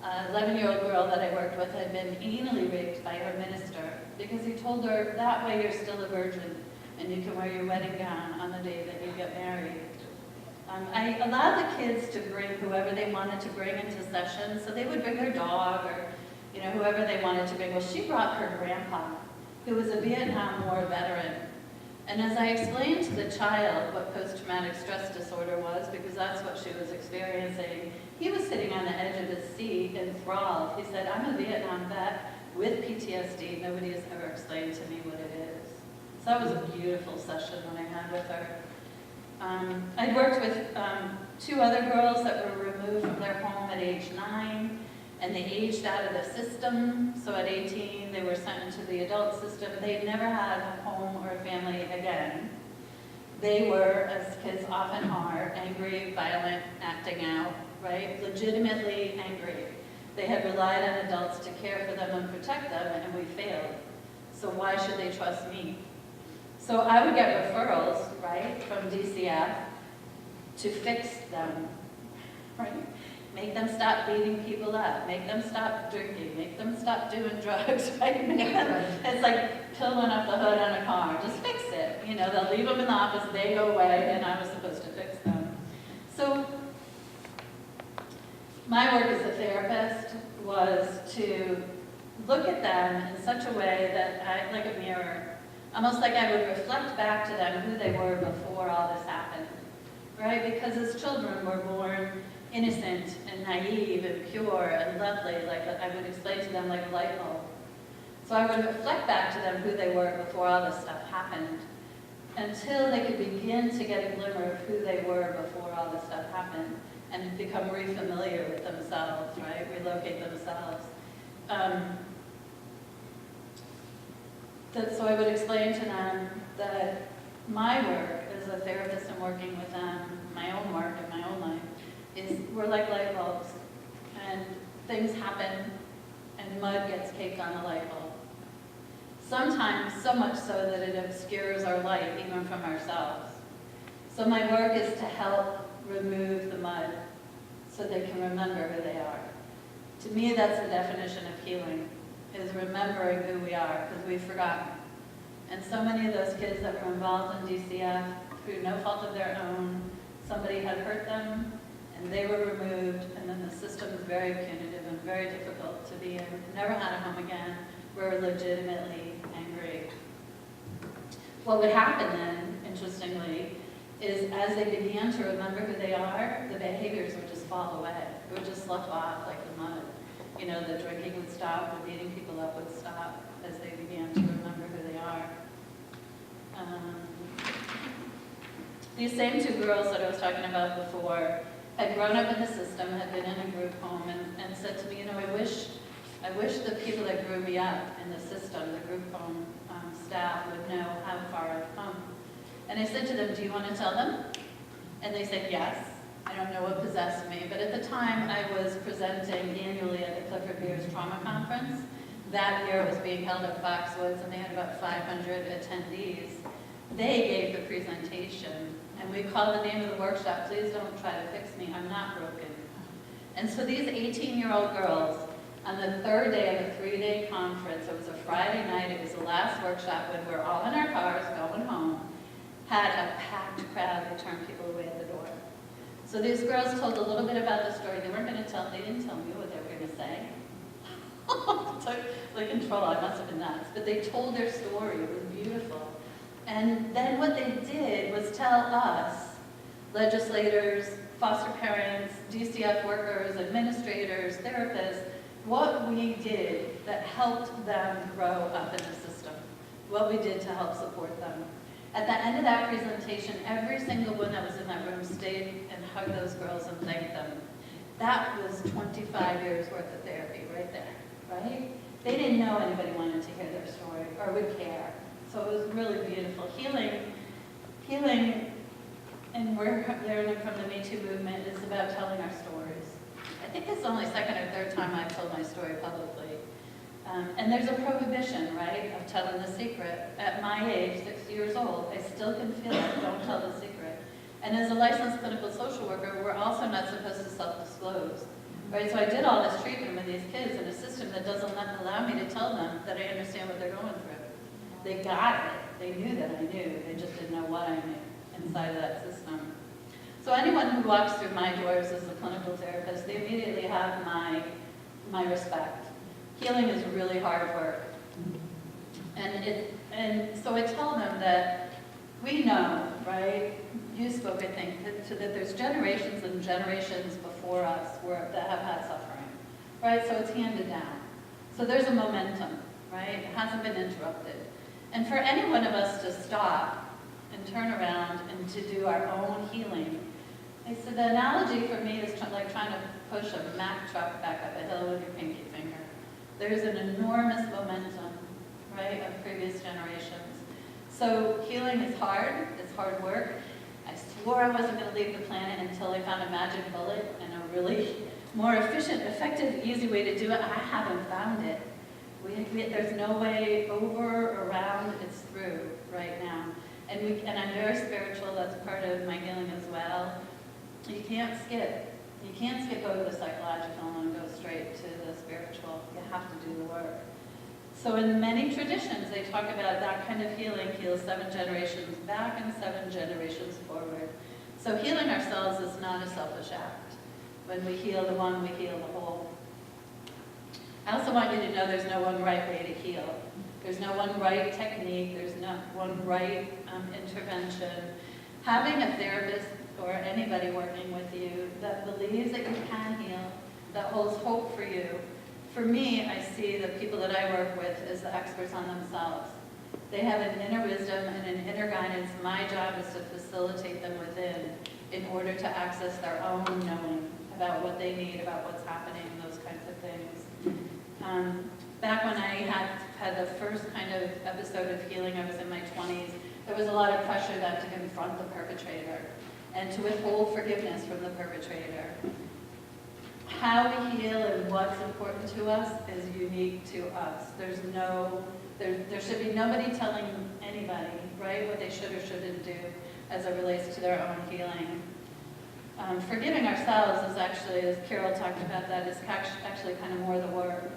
An 11-year-old girl that I worked with had been anally raped by her minister because he told her, that way you're still a virgin and you can wear your wedding gown on the day that you get married. I allowed the kids to bring whoever they wanted to bring into sessions, so they would bring their dog or whoever they wanted to bring. Well, she brought her grandpa, who was a Vietnam War veteran. And as I explained to the child what post-traumatic stress disorder was, because that's what she was experiencing, he was sitting on the edge of his seat, enthralled. He said, "I'm a Vietnam vet with PTSD. Nobody has ever explained to me what it is." So that was a beautiful session that I had with her. I'd worked with 2 other girls that were removed from their home at age 9. And they aged out of the system, so at 18 they were sent into the adult system. They never had a home or a family again. They were, as kids often are, angry, violent, acting out, right? Legitimately angry. They had relied on adults to care for them and protect them, and we failed. So why should they trust me? So I would get referrals, right, from DCF to fix them, right? Make them stop beating people up, make them stop drinking, make them stop doing drugs, right? It's like pulling up the hood on a car, just fix it. They'll leave them in the office, they go away, and I was supposed to fix them. So my work as a therapist was to look at them in such a way that like a mirror, almost like I would reflect back to them who they were before all this happened, right? Because as children, we're born innocent and naive and pure and lovely, like I would explain to them like a light bulb. So I would reflect back to them who they were before all this stuff happened, until they could begin to get a glimmer of who they were before all this stuff happened and become re-familiar with themselves, right? Relocate themselves. So I would explain to them that my work as a therapist and working with them, my own work in my own life, is we're like light bulbs, and things happen, and mud gets caked on the light bulb. Sometimes so much so that it obscures our light, even from ourselves. So my work is to help remove the mud so they can remember who they are. To me, that's the definition of healing, is remembering who we are, because we've forgotten. And so many of those kids that were involved in DCF, through no fault of their own, somebody had hurt them, and they were removed, and then the system was very punitive and very difficult to be in. Never had a home again, were legitimately angry. What would happen then, interestingly, is as they began to remember who they are, the behaviors would just fall away. It would just slough off like the mud. The drinking would stop, the beating people up would stop as they began to remember who they are. These same 2 girls that I was talking about before had grown up in the system, had been in a group home, and said to me, I wish the people that grew me up in the system, the group home staff, would know how far I've come. And I said to them, do you want to tell them? And they said yes. I don't know what possessed me, but at the time I was presenting annually at the Clifford Beers Trauma Conference. That year it was being held at Foxwoods, and they had about 500 attendees. They gave the presentation, and we called the name of the workshop, Please Don't Try to Fix Me, I'm Not Broken. And so these 18-year-old girls, on the 3rd day of a 3-day conference, it was a Friday night, it was the last workshop, when we're all in our cars going home, had a packed crowd that turned people away at the door. So these girls told a little bit about the story. They didn't tell me what they were going to say. Took control, I must have been nuts. But they told their story, it was beautiful. And then what they did was tell us, legislators, foster parents, DCF workers, administrators, therapists, what we did that helped them grow up in the system, what we did to help support them. At the end of that presentation, every single one that was in that room stayed and hugged those girls and thanked them. That was 25 years worth of therapy right there, right? They didn't know anybody wanted to hear their story or would care. So it was really beautiful. Healing, and we're learning from the Me Too movement, is about telling our stories. I think it's only second or third time I've told my story publicly. And there's a prohibition, right, of telling the secret. At my age, 60 years old, I still can feel it, don't tell the secret. And as a licensed clinical social worker, we're also not supposed to self-disclose, right? So I did all this treatment with these kids in a system that doesn't allow me to tell them that I understand what they're going through. They got it. They knew that I knew. They just didn't know what I knew inside of that system. So anyone who walks through my doors as a clinical therapist, they immediately have my respect. Healing is really hard work. And so I tell them that we know, right? You spoke, I think, that there's generations and generations before us that have had suffering, right? So it's handed down. So there's a momentum, right? It hasn't been interrupted. And for any one of us to stop and turn around and to do our own healing, I said the analogy for me is like trying to push a Mack truck back up a hill with your pinky finger. There's an enormous momentum, right, of previous generations. So healing is hard, it's hard work. I swore I wasn't going to leave the planet until I found a magic bullet and a really more efficient, effective, easy way to do it. I haven't found it. There's no way over, around, it's through right now. And I'm very spiritual, that's part of my healing as well. You can't skip. You can't skip over the psychological and go straight to the spiritual. You have to do the work. So in many traditions, they talk about that kind of healing heals 7 generations back and 7 generations forward. So healing ourselves is not a selfish act. When we heal the one, we heal the whole. I also want you to know there's no one right way to heal. There's no one right technique. There's no one right intervention. Having a therapist or anybody working with you that believes that you can heal, that holds hope for you. For me, I see the people that I work with as the experts on themselves. They have an inner wisdom and an inner guidance. My job is to facilitate them within in order to access their own knowing about what they need, about what's happening, those kinds of things. Back when I had the first kind of episode of healing, I was in my 20s, there was a lot of pressure then to confront the perpetrator and to withhold forgiveness from the perpetrator. How we heal and what's important to us is unique to us. There should be nobody telling anybody, right, what they should or shouldn't do as it relates to their own healing. Forgiving ourselves is actually, as Carol talked about, that is actually kind of more the work.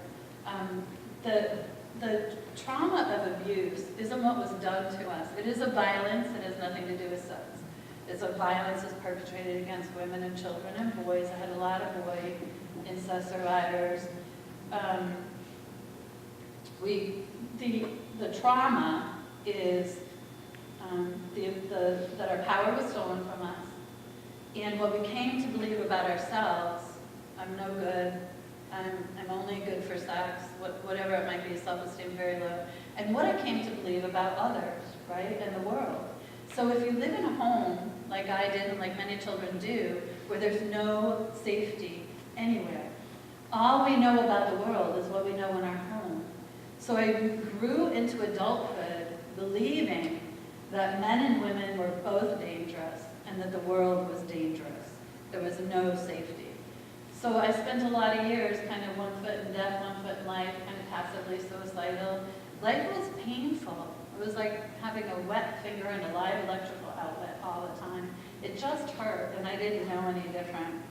The trauma of abuse isn't what was done to us. It is a violence. It has nothing to do with sex. It's a violence that's perpetrated against women and children and boys. I had a lot of boy incest survivors. The trauma is that our power was stolen from us. And what we came to believe about ourselves, I'm no good, I'm only good for sex, whatever it might be, self-esteem very low, and what I came to believe about others, right, and the world. So if you live in a home, like I did and like many children do, where there's no safety anywhere, all we know about the world is what we know in our home. So I grew into adulthood believing that men and women were both dangerous and that the world was dangerous. There was no safety. So I spent a lot of years kind of one foot in death, one foot in life, kind of passively suicidal. Life was painful. It was like having a wet finger in a live electrical outlet all the time. It just hurt, and I didn't know any different.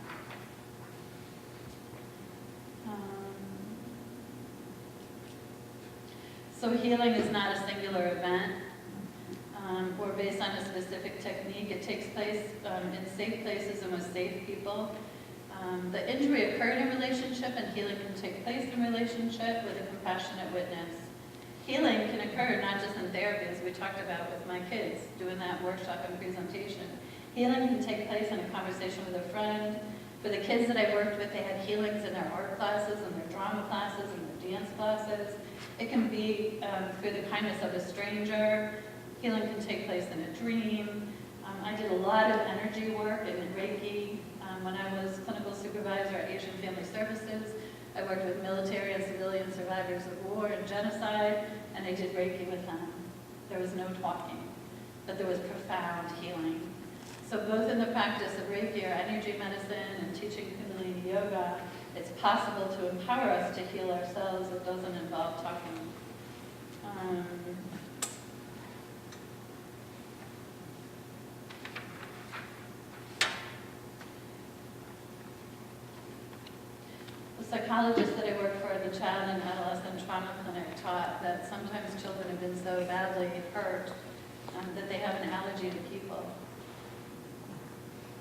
So healing is not a singular event or based on a specific technique. It takes place in safe places and with safe people. The injury occurred in relationship, and healing can take place in relationship with a compassionate witness. Healing can occur not just in therapy, as we talked about with my kids, doing that workshop and presentation. Healing can take place in a conversation with a friend. For the kids that I worked with, they had healings in their art classes, and their drama classes, and their dance classes. It can be through the kindness of a stranger. Healing can take place in a dream. I did a lot of energy work in Reiki when I was clinical supervisor at Asian Family Services. I worked with military and civilian survivors of war and genocide, and I did Reiki with them. There was no talking, but there was profound healing. So both in the practice of Reiki or energy medicine and teaching Kundalini Yoga, it's possible to empower us to heal ourselves. It doesn't involve talking. The psychologist that I worked for at the Child and Adolescent Trauma Clinic taught that sometimes children have been so badly hurt that they have an allergy to people.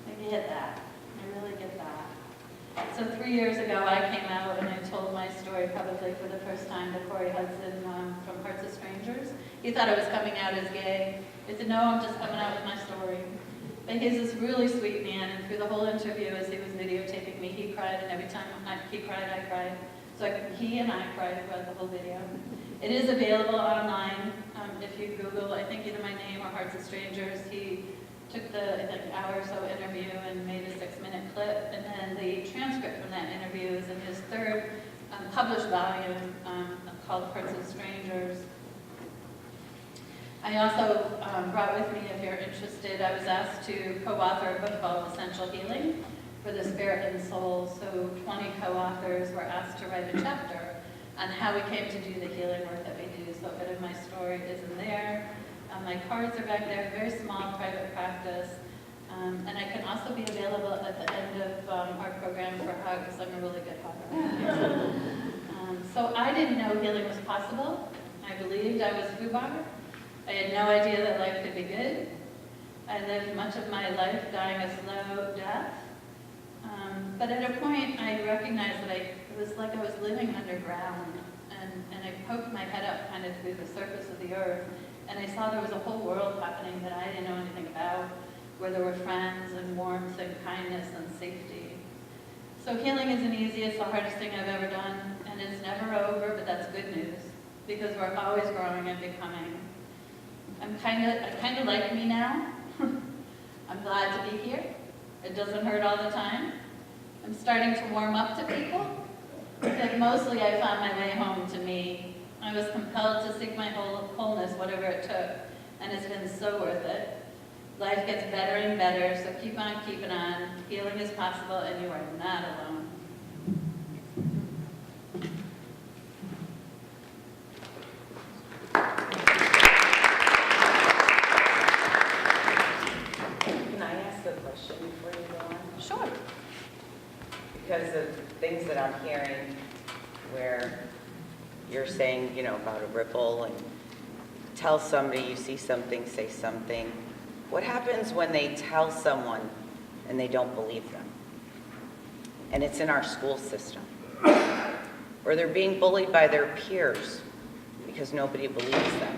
I get that. I really get that. So 3 years ago, I came out and I told my story publicly for the first time to Corey Hudson from Hearts of Strangers. He thought I was coming out as gay. I said, no, I'm just coming out with my story. But he's this really sweet man, and through the whole interview, as he was videotaping me, he cried, and every time he cried, I cried. So he and I cried throughout the whole video. It is available online. If you Google, I think either my name or Hearts of Strangers, he took the, I think, hour or so interview and made a 6-minute clip, and then the transcript from that interview is in his third published volume called Hearts of Strangers. I also brought with me, if you're interested, I was asked to co-author a book called Essential Healing for the Spirit and Soul. So 20 co-authors were asked to write a chapter on how we came to do the healing work that we do. So a bit of my story is in there. My cards are back there, very small private practice. And I can also be available at the end of our program for hugs. I'm a really good hugger. So I didn't know healing was possible. I believed I was FUBAR. I had no idea that life could be good. I lived much of my life dying a slow death. But at a point, I recognized that it was like I was living underground. And I poked my head up kind of through the surface of the earth. And I saw there was a whole world happening that I didn't know anything about, where there were friends and warmth and kindness and safety. So healing isn't easy. It's the hardest thing I've ever done. And it's never over, but that's good news, because we're always growing and becoming. I kind of like me now. I'm glad to be here. It doesn't hurt all the time. I'm starting to warm up to people, because mostly I found my way home to me. I was compelled to seek my wholeness, whatever it took, and it's been so worth it. Life gets better and better, so keep on keeping on. Healing is possible, and you are not alone. Can I ask a question before you go on? Sure. Because of things that I'm hearing where you're saying, about a ripple and tell somebody you see something, say something. What happens when they tell someone and they don't believe them? And it's in our school system. Or they're being bullied by their peers because nobody believes them.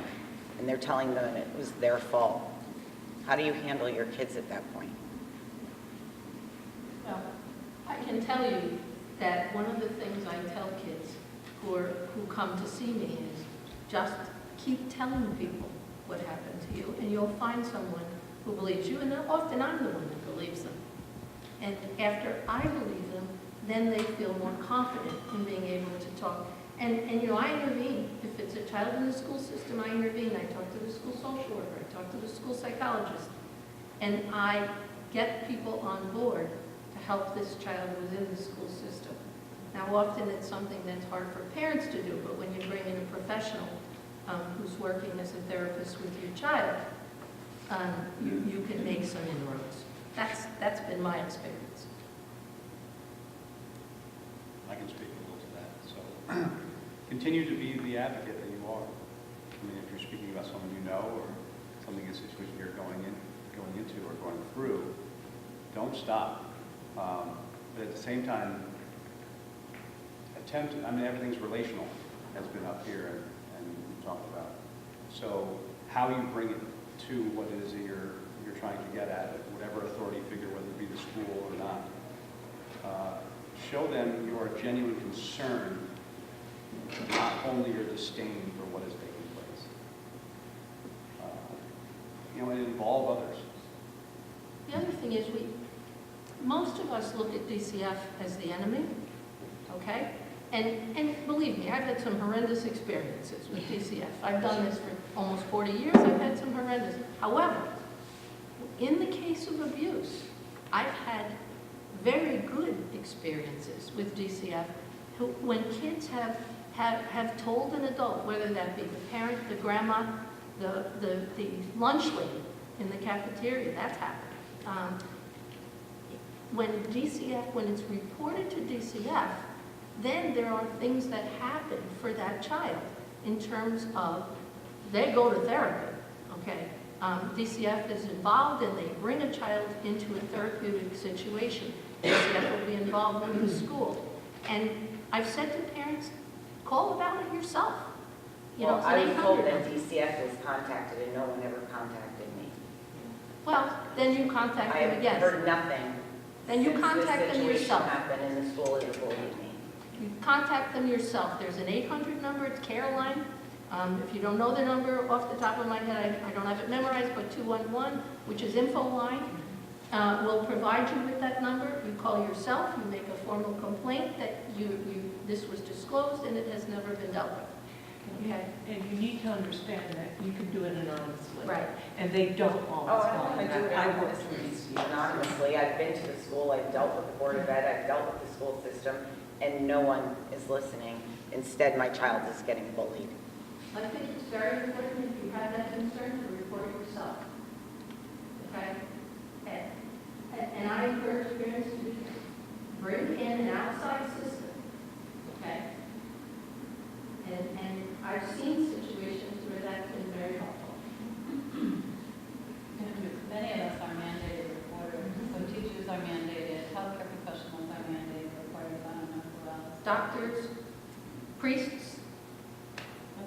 And they're telling them it was their fault. How do you handle your kids at that point? Well, I can tell you that one of the things I tell kids who come to see me is just keep telling people what happened to you, and you'll find someone who believes you, and often I'm the one that believes them. And after I believe them, then they feel more confident in being able to talk. And I intervene. If it's a child in the school system, I intervene. I talk to the school social worker. I talk to the school psychologist. And I get people on board to help this child within the school system. Now, often it's something that's hard for parents to do, but when you bring in a professional who's working as a therapist with your child, you can make some inroads. That's been my experience. I can speak a little to that. So continue to be the advocate that you are. I mean, if you're speaking about someone you know or something, a situation you're going into or going through, don't stop. But at the same time, I mean, everything's relational, has been up here and we talked about. So how you bring it to what it is that you're trying to get at, whatever authority figure, whether it be the school or not, show them your genuine concern, not only your disdain for what is taking place. And involve others. The other thing is most of us look at DCF as the enemy, okay? And believe me, I've had some horrendous experiences with DCF. I've done this for almost 40 years. I've had some horrendous. However, in the case of abuse, I've had very good experiences with DCF when kids have told an adult, whether that be the parent, the grandma, the lunch lady in the cafeteria, that's happened. When it's reported to DCF, then there are things that happen for that child in terms of they go to therapy, okay? DCF is involved and they bring a child into a therapeutic situation. DCF will be involved with the school. And I've said to parents, call about it yourself. Well, It's I an was told 800 that DCF was contacted and no one ever contacted me. Well, then you contact I them have again. heard nothing. Then you contact them yourself. Since this situation happened and the school has bullied me. You contact them yourself. There's an 800 number, it's Caroline. If you don't know the number off the top of my head, I don't have it memorized, but 211, which is info line, will provide you with that number. You call yourself, you make a formal complaint that this was disclosed and it has never been dealt with. Okay? And you need to understand that you can do it anonymously. Right. And they don't Oh, always I don't follow want to do it that. I worked anonymously. with these. Anonymously, I've been to the school, I've dealt with the Board of Ed, I've dealt with the school system, and no one is listening. Instead, my child is getting bullied. I think it's very important if you have that concern to report it yourself. Okay? And I encourage parents to do this. Bring in an outside system. Okay? And I've seen situations where that's been very helpful. Many of us are mandated reporters, so teachers are mandated, healthcare professionals are mandated reporters, I don't know who else. Doctors, priests,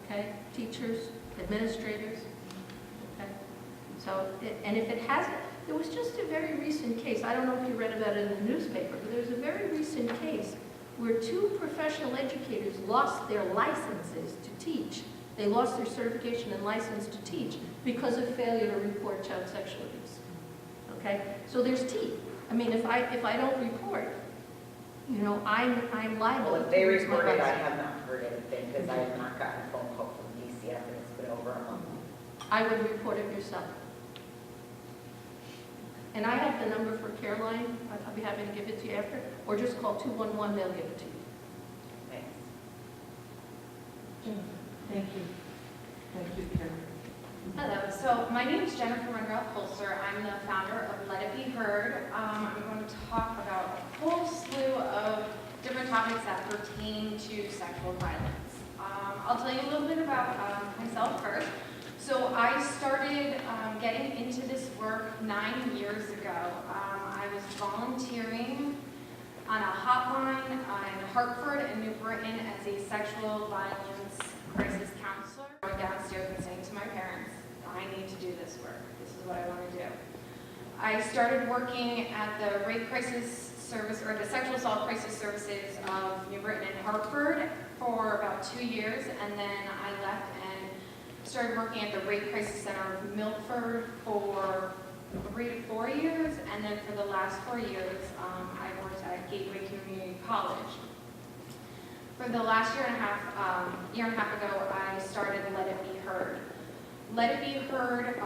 okay, teachers, administrators, okay? So, and if it hasn't, there was just a very recent case, I don't know if you read about it in the newspaper, but there was a very recent case where 2 professional educators lost their licenses to teach. They lost their certification and license to teach because of failure to report child sexual abuse, okay? So there's teeth. I mean, if I don't report, I'm liable. Well, if they to lose my reported, I license. have not heard anything because I have not gotten a phone call from DCF and it's been over a month. I would report it yourself. And I have the number for Caroline. I'll be happy to give it to you after, or just call 211, they'll give it to you. Thanks. Thank you. Thank you, Karen. Hello, so my name is Jennifer Monroe Holzer. I'm the founder of Let It Be Heard. I'm going to talk about a whole slew of different topics that pertain to sexual violence. I'll tell you a little bit about myself first. So I started getting into this work 9 years ago. I was volunteering on a hotline in Hartford and New Britain as a sexual violence crisis counselor. Going downstairs and saying to my parents, I need to do this work. This is what I want to do. I started working at the rape crisis service, or the sexual assault crisis services of New Britain and Hartford for about 2 years, and then I left and started working at the Rape Crisis Center of Milford for 3 to 4 years, and then for the last 4 years, I worked at Gateway Community College. For the last year and a half ago, I started Let It Be Heard. Let It Be Heard,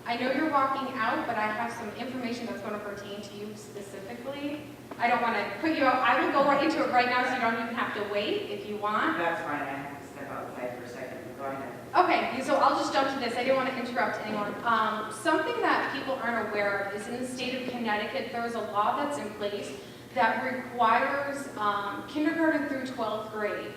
I know you're walking out, but I have some information that's going to pertain to you specifically. I don't want to put you out. I will go right into it right now so you don't even have to wait if you want. That's fine, I have to step outside for a second. Go ahead. Okay, so I'll just jump to this. I didn't want to interrupt anyone. Something that people aren't aware of is in the state of Connecticut, there is a law that's in place that requires kindergarten through 12th grade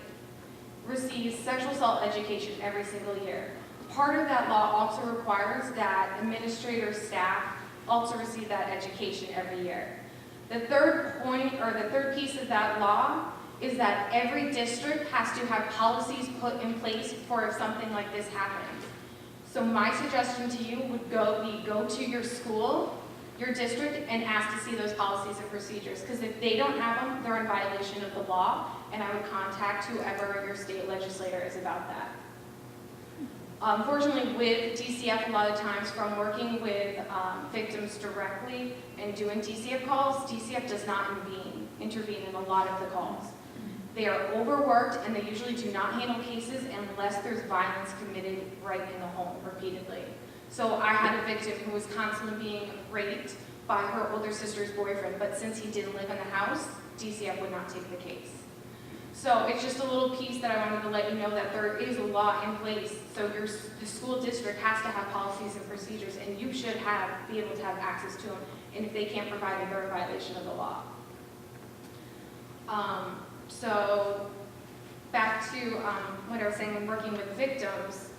receives sexual assault education every single year. Part of that law also requires that administrator staff also receive that education every year. The third point, or the third piece of that law, is that every district has to have policies put in place for if something like this happens. So my suggestion to you would go to your school, your district, and ask to see those policies and procedures. Because if they don't have them, they're in violation of the law, and I would contact whoever your state legislator is about that. Unfortunately, with DCF, a lot of times from working with victims directly and doing DCF calls, DCF does not intervene in a lot of the calls. They are overworked, and they usually do not handle cases unless there's violence committed right in the home repeatedly. So I had a victim who was constantly being raped by her older sister's boyfriend, but since he didn't live in the house, DCF would not take the case. So it's just a little piece that I wanted to let you know that there is a law in place. So the school district has to have policies and procedures, and you should be able to have access to them. And if they can't provide it, they're in violation of the law. So back to what I was saying, when working with victims.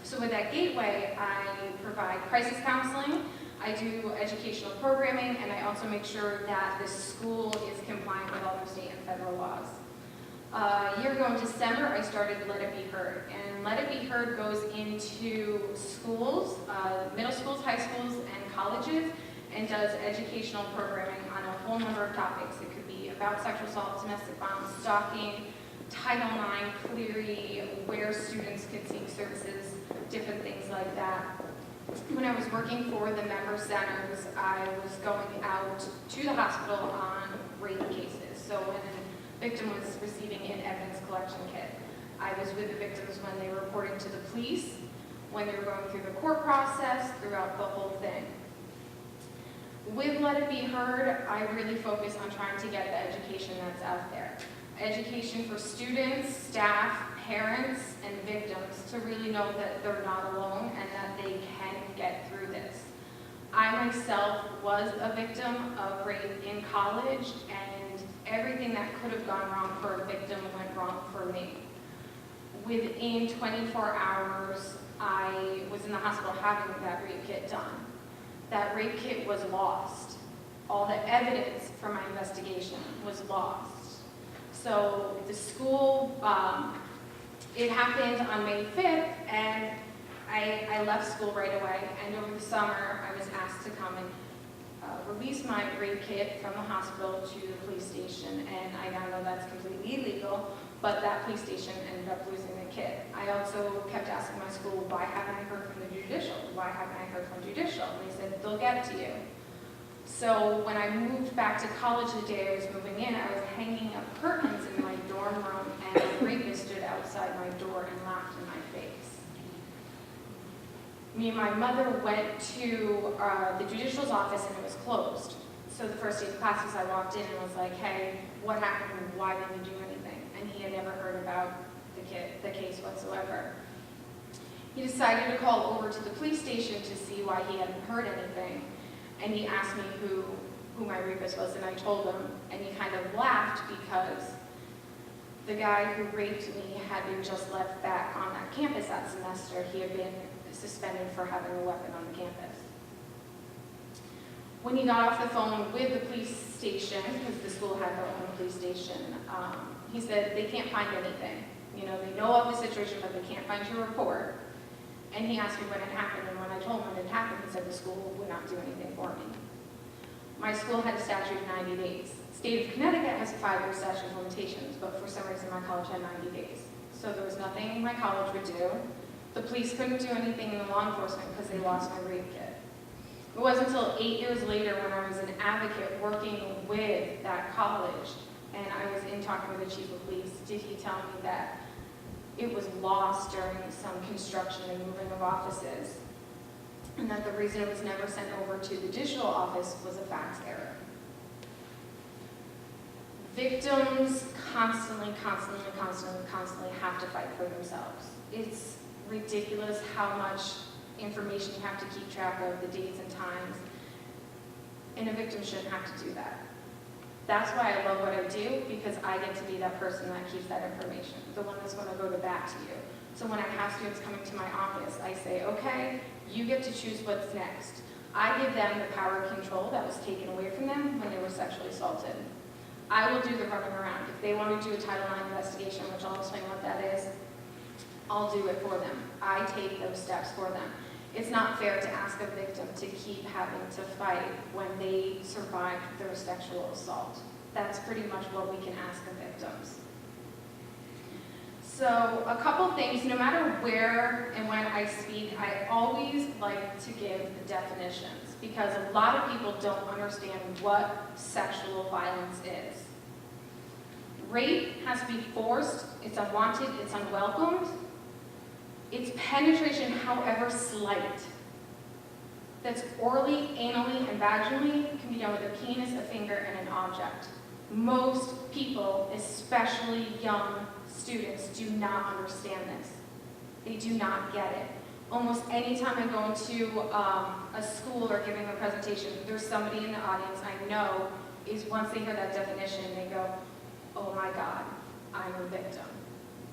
So with that gateway, I provide crisis counseling, I do educational programming, and I also make sure that the school is compliant with all the state and federal laws. A year ago in December, I started Let It Be Heard, and Let It Be Heard goes into schools, middle schools, high schools, and colleges, and does educational programming on a whole number of topics. It could be about sexual assault, domestic violence, stalking, Title IX, Clery, where students can seek services, different things like that. When I was working for the member centers, I was going out to the hospital on rape cases. So when a victim was receiving an evidence collection kit, I was with the victims when they were reporting to the police, when they were going through the court process, throughout the whole thing. With Let It Be Heard, I really focus on trying to get the education that's out there. Education for students, staff, parents, and victims to really know that they're not alone and that they can get through this. I myself was a victim of rape in college, and everything that could have gone wrong for a victim went wrong for me. Within 24 hours, I was in the hospital having that rape kit done. That rape kit was lost. All the evidence from my investigation was lost. So the school, it happened on May 5th, and I left school right away, and over the summer, I was asked to come and release my rape kit from the hospital to the police station, and I now know that's completely illegal, but that police station ended up losing the kit. I also kept asking my school, why haven't I heard from the judicial? Why haven't I heard from judicial? And they said, they'll get to you. So when I moved back to college the day I was moving in, I was hanging up curtains in my dorm room, and a rapist stood outside my door and laughed in my face. Me and my mother went to the judicial's office, and it was closed. So the first day of classes, I walked in and was like, hey, what happened? Why didn't you do anything? And he had never heard about the case whatsoever. He decided to call over to the police station to see why he hadn't heard anything. And he asked me who my rapist was, and I told him, and he kind of laughed because the guy who raped me had been just left back on that campus that semester. He had been suspended for having a weapon on the campus. When he got off the phone with the police station, because the school had their own police station, he said they can't find anything. You know, they know of the situation, but they can't find your report. And he asked me when it happened, and when I told him when it happened, he said the school would not do anything for me. My school had a statute of 90 days. State of Connecticut has a 5-year statute of limitations, but for some reason my college had 90 days. So there was nothing my college would do. The police couldn't do anything in the law enforcement because they lost my rape kit. It wasn't until 8 years later when I was an advocate working with that college, and I was in talking with the chief of police, did he tell me that it was lost during some construction and moving of offices, and that the reason it was never sent over to the digital office was a fax error. Victims constantly have to fight for themselves. It's ridiculous how much information you have to keep track of, the dates and times, and a victim shouldn't have to do that. That's why I love what I do, because I get to be that person that keeps that information, the one that's going to go back to you. So when I have students coming to my office, I say, okay, you get to choose what's next. I give them the power of control that was taken away from them when they were sexually assaulted. I will do the running around. If they want to do a Title IX investigation, which I'll explain what that is, I'll do it for them. I take those steps for them. It's not fair to ask a victim to keep having to fight when they survived their sexual assault. That's pretty much what we can ask of victims. So a couple things, no matter where and when I speak, I always like to give the definitions because a lot of people don't understand what sexual violence is. Rape has to be forced, it's unwanted, it's unwelcomed. It's penetration, however slight, that's orally, anally, and vaginally, can be done with a penis, a finger, and an object. Most people, especially young students, do not understand this. They do not get it. Almost any time I go into a school or giving a presentation, there's somebody in the audience I know is once they hear that definition, they go, oh my God, I'm a victim.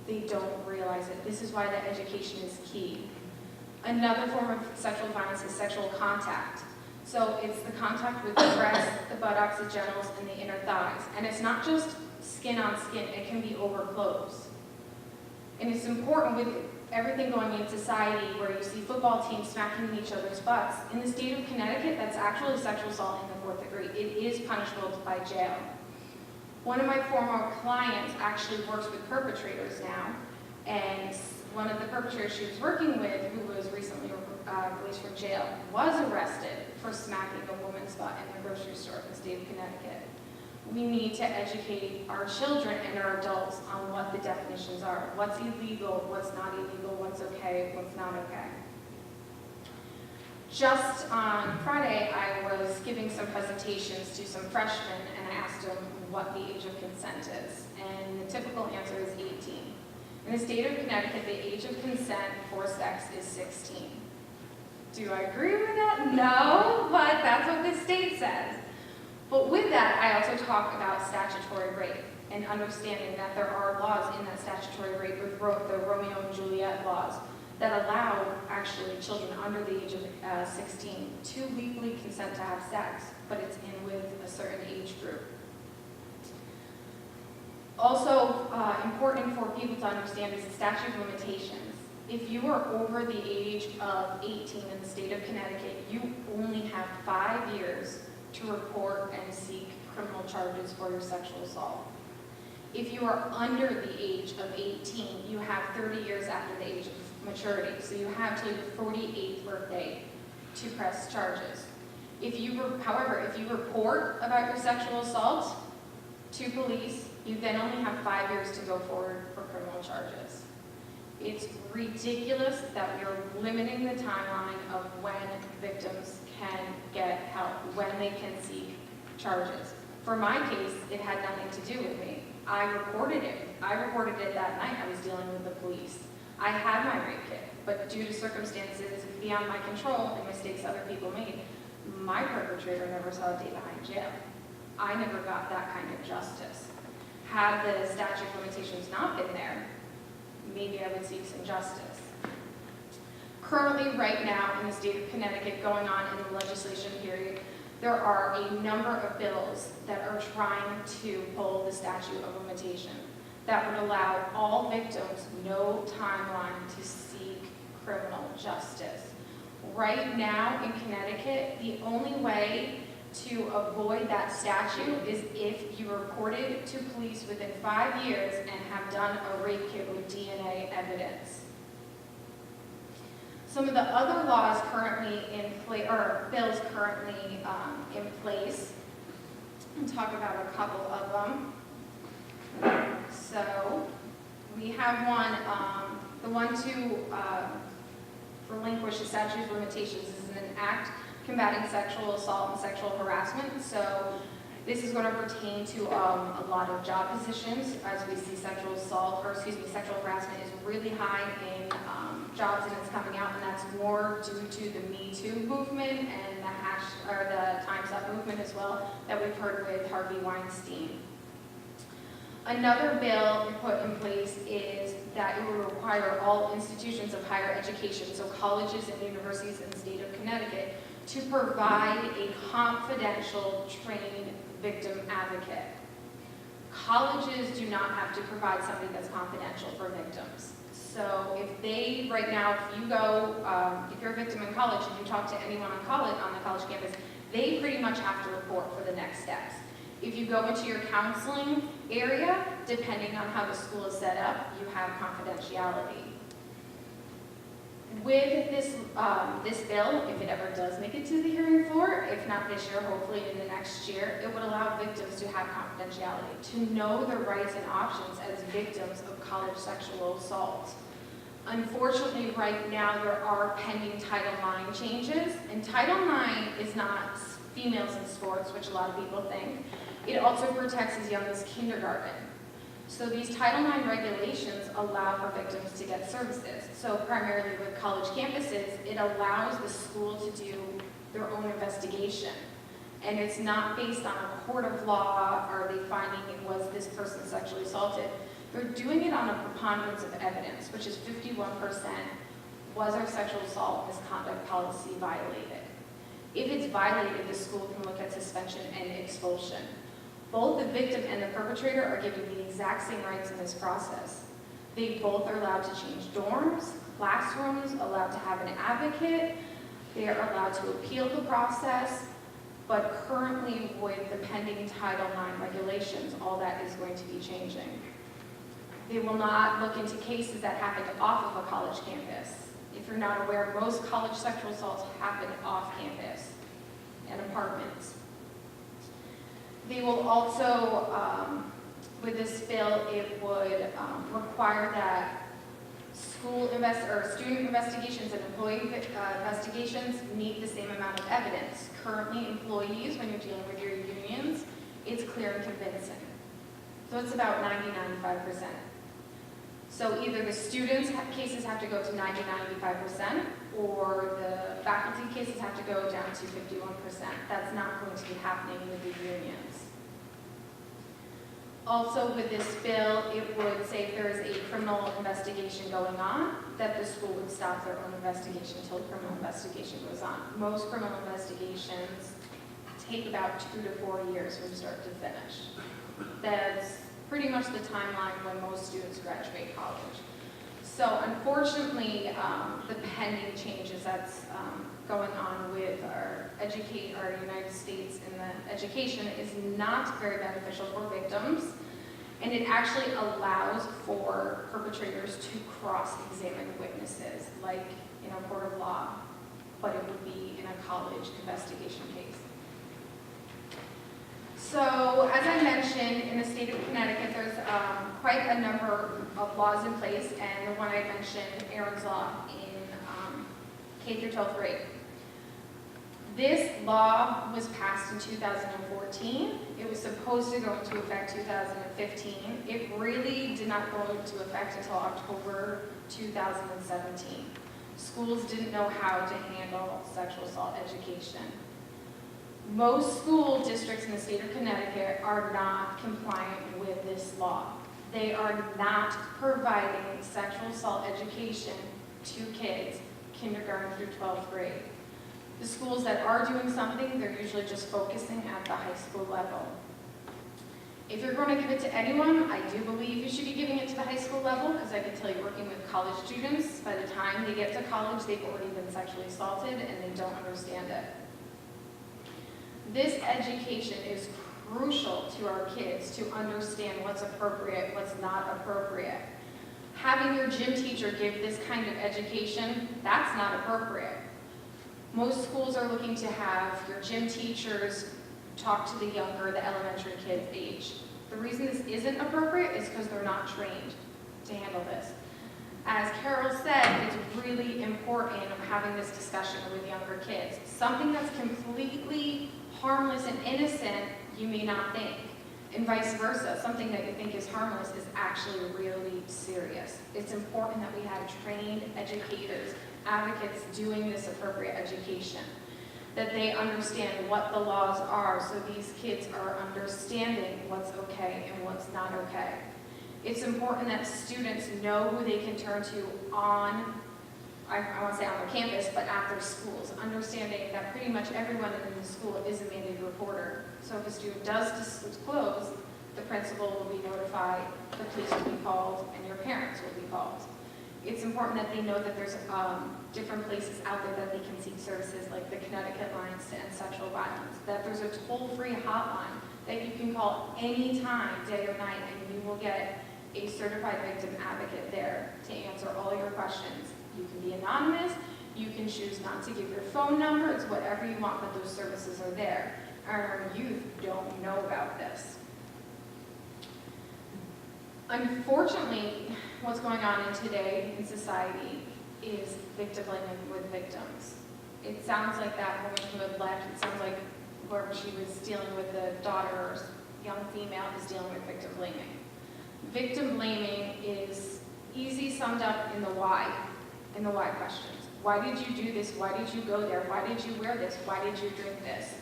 They don't realize it. This is why the education is key. Another form of sexual violence is sexual contact. So it's the contact with the breast, the buttocks, the genitals, and the inner thighs. And it's not just skin on skin, it can be over clothes. And it's important with everything going in society where you see football teams smacking each other's butts. In the state of Connecticut, that's actually sexual assault in the 4th degree. It is punishable by jail. One of my former clients actually works with perpetrators now, and one of the perpetrators she was working with, who was recently released from jail, was arrested for smacking a woman's butt in a grocery store in the state of Connecticut. We need to educate our children and our adults on what the definitions are. What's illegal, what's not illegal, what's okay, what's not okay. Just on Friday, I was giving some presentations to some freshmen, and I asked them what the age of consent is. And the typical answer is 18. In the state of Connecticut, the age of consent for sex is 16. Do I agree with that? No, but that's what the state says. But with that, I also talk about statutory rape and understanding that there are laws in that statutory rape with the Romeo and Juliet laws that allow actually children under the age of 16 to legally consent to have sex, but it's in with a certain age group. Also important for people to understand is the statute of limitations. If you are over the age of 18 in the state of Connecticut, you only have 5 years to report and seek criminal charges for your sexual assault. If you are under the age of 18, you have 30 years after the age of maturity. So you have till your 48th birthday to press charges. However, if you report about your sexual assault to police, you then only have 5 years to go forward for criminal charges. It's ridiculous that we are limiting the timeline of when victims can get help, when they can seek charges. For my case, it had nothing to do with me. I reported it. I reported it that night. I was dealing with the police. I had my rape kit, but due to circumstances beyond my control and mistakes other people made, my perpetrator never saw a day behind jail. I never got that kind of justice. Had the statute of limitations not been there, maybe I would seek some justice. Currently, right now, in the state of Connecticut, going on in the legislation period, there are a number of bills that are trying to pull the statute of limitation that would allow all victims no timeline to seek criminal justice. Right now in Connecticut, the only way to avoid that statute is if you reported to police within 5 years and have done a rape kit with DNA evidence. Some of the other laws currently in place, or bills currently in place, and talk about a couple of them. So we have one, the one to relinquish the statute of limitations is an act combating sexual assault and sexual harassment. So This is going to pertain to a lot of job positions, as we see sexual harassment is really high in jobs, and it's coming out, and that's more due to the Me Too movement and the Time's Up movement as well that we've heard with Harvey Weinstein. Another bill put in place is that it will require all institutions of higher education, so colleges and universities in the state of Connecticut, to provide a confidential trained victim advocate. Colleges do not have to provide somebody that's confidential for victims. So if they, right now, if you go, if you're a victim in college and you talk to anyone on the college campus, they pretty much have to report for the next steps. If you go into your counseling area, depending on how the school is set up, you have confidentiality. With this bill, if it ever does make it to the hearing floor, if not this year, hopefully in the next year, it would allow victims to have confidentiality, to know their rights and options as victims of college sexual assault. Unfortunately, right now, there are pending Title IX changes, and Title IX is not females in sports, which a lot of people think. It also protects as young as kindergarten. So these Title IX regulations allow for victims to get services. So primarily with college campuses, it allows the school to do their own investigation. And it's not based on a court of law, are they finding was this person sexually assaulted? They're doing it on a preponderance of evidence, which is 51%. Was our sexual assault misconduct policy violated? If it's violated, the school can look at suspension and expulsion. Both the victim and the perpetrator are given the exact same rights in this process. They both are allowed to change dorms, classrooms, allowed to have an advocate. They are allowed to appeal the process, but currently with the pending Title IX regulations, all that is going to be changing. They will not look into cases that happened off of a college campus. If you're not aware, most college sexual assaults happen off campus and apartments. They will also, with this bill, it would require that student investigations and employee investigations need the same amount of evidence. Currently, employees, when you're dealing with your unions, it's clear and convincing. So it's about 90-95%. So either the students' cases have to go to 90-95%, or the faculty cases have to go down to 51%. That's not going to be happening with the unions. Also, with this bill, it would say if there is a criminal investigation going on, that the school would stop their own investigation until the criminal investigation goes on. Most criminal investigations take about 2 to 4 years from start to finish. That's pretty much the timeline when most students graduate college. So unfortunately, the pending changes that's going on with our United States in the education is not very beneficial for victims, and it actually allows for perpetrators to cross-examine witnesses, like in a court of law, but it would be in a college investigation case. So, as I mentioned, in the state of Connecticut, there's quite a number of laws in place, and the one I mentioned, Aaron's Law, in K through 12th grade. This law was passed in 2014. It was supposed to go into effect 2015. It really did not go into effect until October 2017. Schools didn't know how to handle sexual assault education. Most school districts in the state of Connecticut are not compliant with this law. They are not providing sexual assault education to kids, kindergarten through 12th grade. The schools that are doing something, they're usually just focusing at the high school level. If you're going to give it to anyone, I do believe you should be giving it to the high school level, because I can tell you, working with college students, by the time they get to college, they've already been sexually assaulted and they don't understand it. This education is crucial to our kids to understand what's appropriate, what's not appropriate. Having your gym teacher give this kind of education, that's not appropriate. Most schools are looking to have your gym teachers talk to the younger, the elementary kids age. The reason this isn't appropriate is because they're not trained to handle this. As Carol said, it's really important having this discussion with younger kids. Something that's completely harmless and innocent you may not think. And vice versa, something that you think is harmless is actually really serious. It's important that we have trained educators, advocates doing this appropriate education, that they understand what the laws are so these kids are understanding what's okay and what's not okay. It's important that students know who they can turn to on, I want to say on their campus, but at their schools, understanding that pretty much everyone in the school is a mandated reporter. So if a student does disclose, the principal will be notified, the police will be called, and your parents will be called. It's important that they know that there's different places out there that they can seek services, like the Connecticut Lines to End Sexual Violence, that there's a toll-free hotline that you can call anytime, day or night, and you will get a certified victim advocate there to answer all your questions. You can be anonymous, you can choose not to give your phone number, it's whatever you want, but those services are there. Our youth don't know about this. Unfortunately, what's going on in today in society is victim blaming with victims. It sounds like that woman who had left, it sounds like whoever she was dealing with, the daughter or young female, is dealing with victim blaming. Victim blaming is easy summed up in the why questions. Why did you do this? Why did you go there? Why did you wear this? Why did you drink this?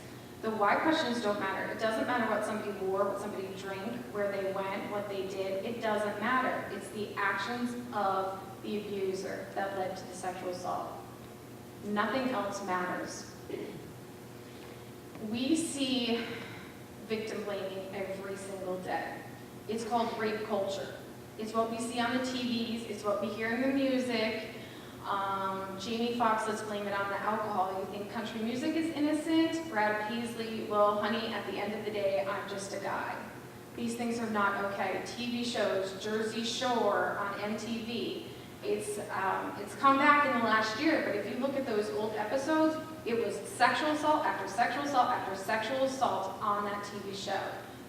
The why questions don't matter. It doesn't matter what somebody wore, what somebody drank, where they went, what they did. It doesn't matter. It's the actions of the abuser that led to the sexual assault. Nothing else matters. We see victim blaming every single day. It's called rape culture. It's what we see on the TVs. It's what we hear in the music. Jamie Foxx, let's blame it on the alcohol. You think country music is innocent? Brad Paisley, well, honey, at the end of the day, I'm just a guy. These things are not okay. TV shows, Jersey Shore on MTV. It's come back in the last year, but if you look at those old episodes, it was sexual assault after sexual assault after sexual assault on that TV show.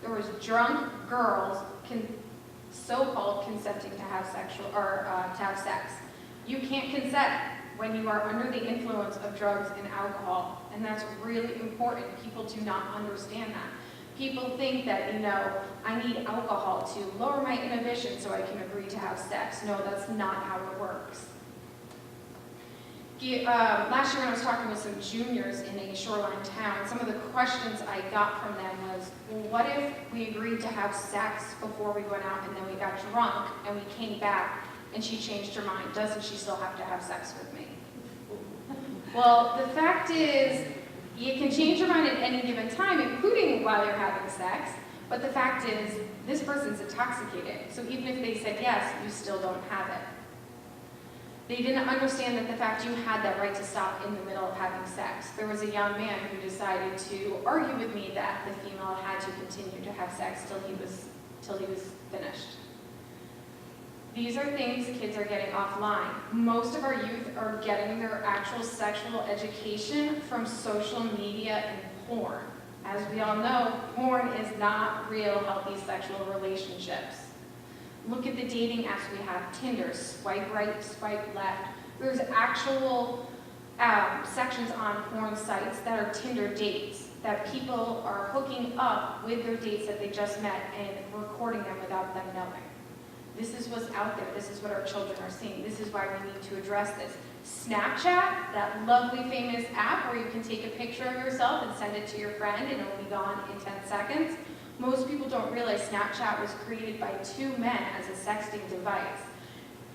There was drunk girls so-called consenting to have to have sex. You can't consent when you are under the influence of drugs and alcohol, and that's really important. People do not understand that. People think that, I need alcohol to lower my inhibition so I can agree to have sex. No, that's not how it works. Last year when I was talking with some juniors in a shoreline town, some of the questions I got from them was, well, what if we agreed to have sex before we went out and then we got drunk and we came back and she changed her mind? Doesn't she still have to have sex with me? Well, the fact is, you can change your mind at any given time, including while you're having sex, but the fact is, this person's intoxicated, so even if they said yes, you still don't have it. They didn't understand that the fact you had that right to stop in the middle of having sex. There was a young man who decided to argue with me that the female had to continue to have sex till he was finished. These are things kids are getting offline. Most of our youth are getting their actual sexual education from social media and porn. As we all know, porn is not real healthy sexual relationships. Look at the dating apps we have, Tinder, swipe right, swipe left. There's actual sections on porn sites that are Tinder dates, that people are hooking up with their dates that they just met and recording them without them knowing. This is what's out there. This is what our children are seeing. This is why we need to address this. Snapchat, that lovely famous app where you can take a picture of yourself and send it to your friend and it'll be gone in 10 seconds. Most people don't realize Snapchat was created by two men as a sexting device.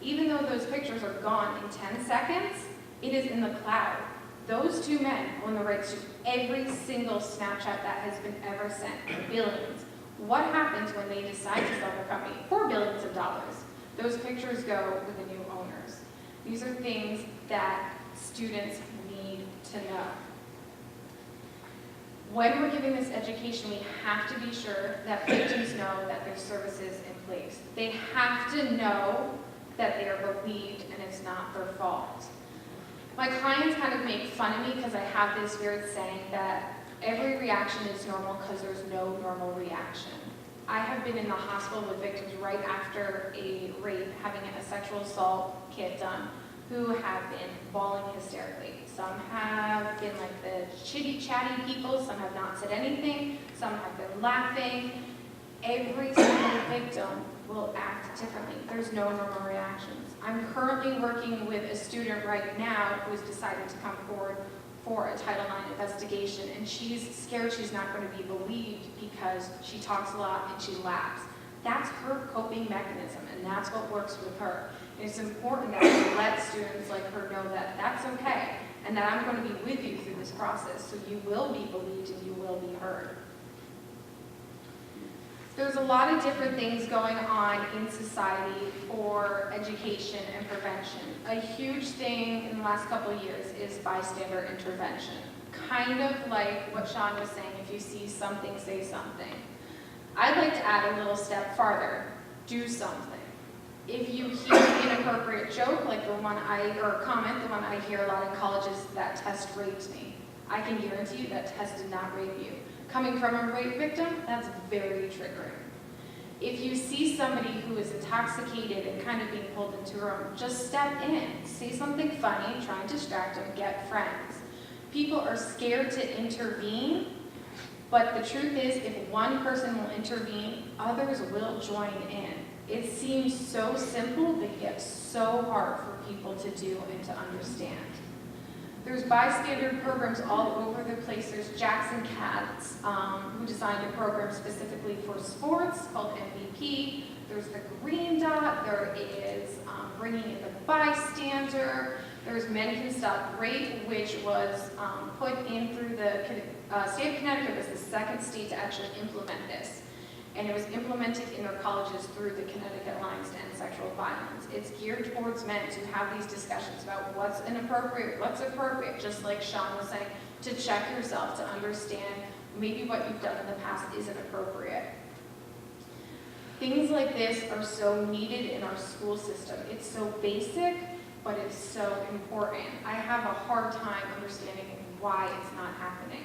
Even though those pictures are gone in 10 seconds, it is in the cloud. Those two men own the rights to every single Snapchat that has been ever sent, billions. What happens when they decide to sell their company for billions of dollars? Those pictures go with the new owners. These are things that students need to know. When we're giving this education, we have to be sure that victims know that there's services in place. They have to know that they are believed and it's not their fault. My clients kind of make fun of me because I have this weird saying that every reaction is normal because there's no normal reaction. I have been in the hospital with victims right after a rape, having a sexual assault kit done. who have been bawling hysterically. Some have been like the chitty chatty people, some have not said anything, some have been laughing. Every single victim will act differently. There's no normal reactions. I'm currently working with a student right now who's decided to come forward for a Title IX investigation, and she's scared she's not going to be believed because she talks a lot and she laughs. That's her coping mechanism, and that's what works with her. And it's important that we let students like her know that that's okay, and that I'm going to be with you through this process, so you will be believed and you will be heard. There's a lot of different things going on in society for education and prevention. A huge thing in the last couple of years is bystander intervention. Kind of like what Sean was saying, if you see something, say something. I'd like to add a little step farther. Do something. If you hear an inappropriate joke, like the one comment, the one I hear a lot in colleges, that test raped me. I can guarantee you that test did not rape you. Coming from a rape victim, that's very triggering. If you see somebody who is intoxicated and kind of being pulled into a room, just step in. Say something funny, try and distract them, get friends. People are scared to intervene, but the truth is, if one person will intervene, others will join in. It seems so simple, but yet so hard for people to do and to understand. There's bystander programs all over the place. There's Jackson Katz, who designed a program specifically for sports called MVP. There's the Green Dot. There is Bringing in the Bystander. There's Men Can Stop Rape, which was put in through the state of Connecticut. Was the second state to actually implement this. And it was implemented in their colleges through the Connecticut Alliance to End Sexual Violence. It's geared towards men to have these discussions about what's inappropriate, what's appropriate, just like Sean was saying, to check yourself, to understand maybe what you've done in the past isn't appropriate. Things like this are so needed in our school system. It's so basic, but it's so important. I have a hard time understanding why it's not happening.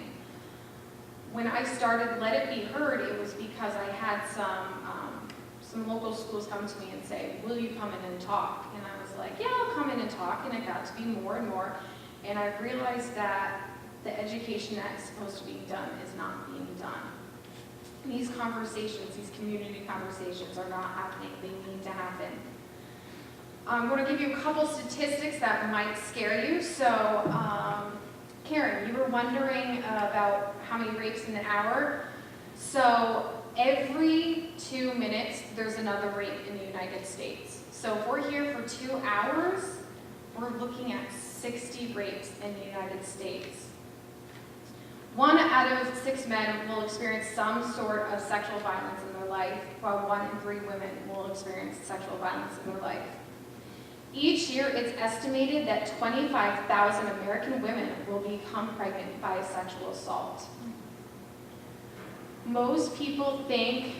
When I started Let It Be Heard, it was because I had some local schools come to me and say, will you come in and talk? And I was like, yeah, I'll come in and talk. And it got to be more and more. And I realized that the education that is supposed to be done is not being done. And these conversations, these community conversations are not happening. They need to happen. I'm going to give you a couple statistics that might scare you. So, Karen, you were wondering about how many rapes in an hour. So every 2 minutes, there's another rape in the United States. So if we're here for 2 hours, we're looking at 60 rapes in the United States. 1 out of 6 men will experience some sort of sexual violence in their life, while 1 in 3 women will experience sexual violence in their life. Each year, it's estimated that 25,000 American women will become pregnant by a sexual assault. Most people think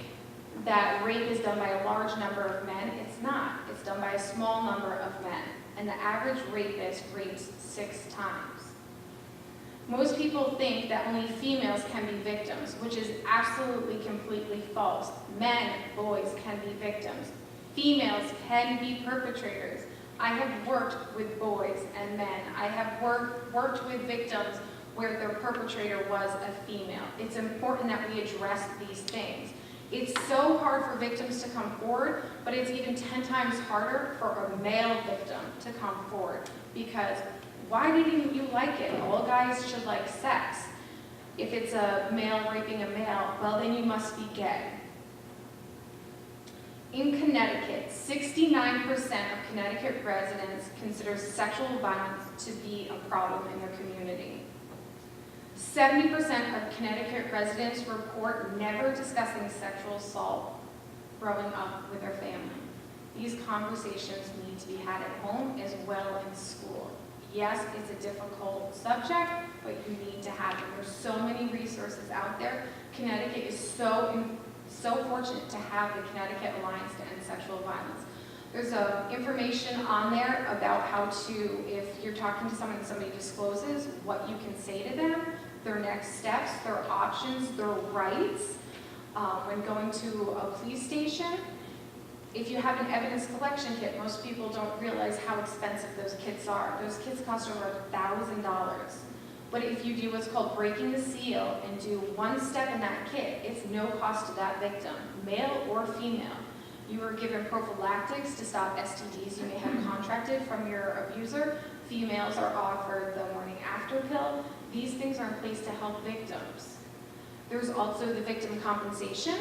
that rape is done by a large number of men. It's not. It's done by a small number of men. And the average rapist rapes 6 times. Most people think that only females can be victims, which is absolutely completely false. Men, boys can be victims. Females can be perpetrators. I have worked with boys and men. I have worked with victims where their perpetrator was a female. It's important that we address these things. It's so hard for victims to come forward, but it's even 10 times harder for a male victim to come forward. Because why didn't you like it? All guys should like sex. If it's a male raping a male, well then you must be gay. In Connecticut, 69% of Connecticut residents consider sexual violence to be a problem in their community. 70% of Connecticut residents report never discussing sexual assault growing up with their family. These conversations need to be had at home as well in school. Yes, it's a difficult subject, but you need to have it. There's so many resources out there. Connecticut is so fortunate to have the Connecticut Alliance to End Sexual Violence. There's information on there about how to, if you're talking to someone and somebody discloses, what you can say to them, their next steps, their options, their rights when going to a police station. If you have an evidence collection kit, most people don't realize how expensive those kits are. Those kits cost over $1,000. But if you do what's called breaking the seal and do one step in that kit, it's no cost to that victim, male or female. You are given prophylactics to stop STDs you may have contracted from your abuser. Females are offered the morning after pill. These things are in place to help victims. There's also the victim compensation.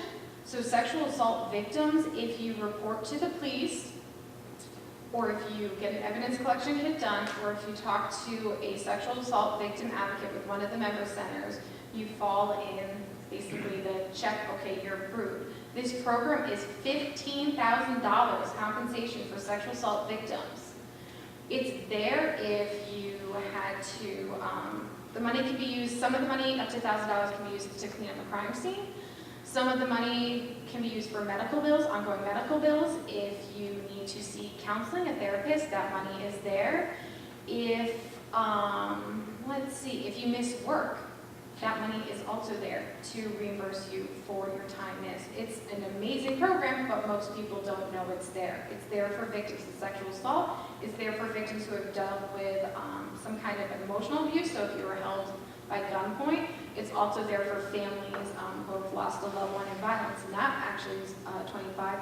So sexual assault victims, if you report to the police, or if you get an evidence collection kit done, or if you talk to a sexual assault victim advocate with one of the member centers, you fall in basically the check, okay, you're approved. This program is $15,000 compensation for sexual assault victims. It's there if you had to, the money can be used, some of the money up to $1,000 can be used to clean up the crime scene. Some of the money can be used for medical bills, ongoing medical bills. If you need to seek counseling, a therapist, that money is there. If, let's see, if you miss work, that money is also there to reimburse you for your time missed. It's an amazing program, but most people don't know it's there. It's there for victims of sexual assault. It's there for victims who have dealt with some kind of emotional abuse. So if you were held by gunpoint, it's also there for families who have lost a loved one in violence, and that actually is $25,000.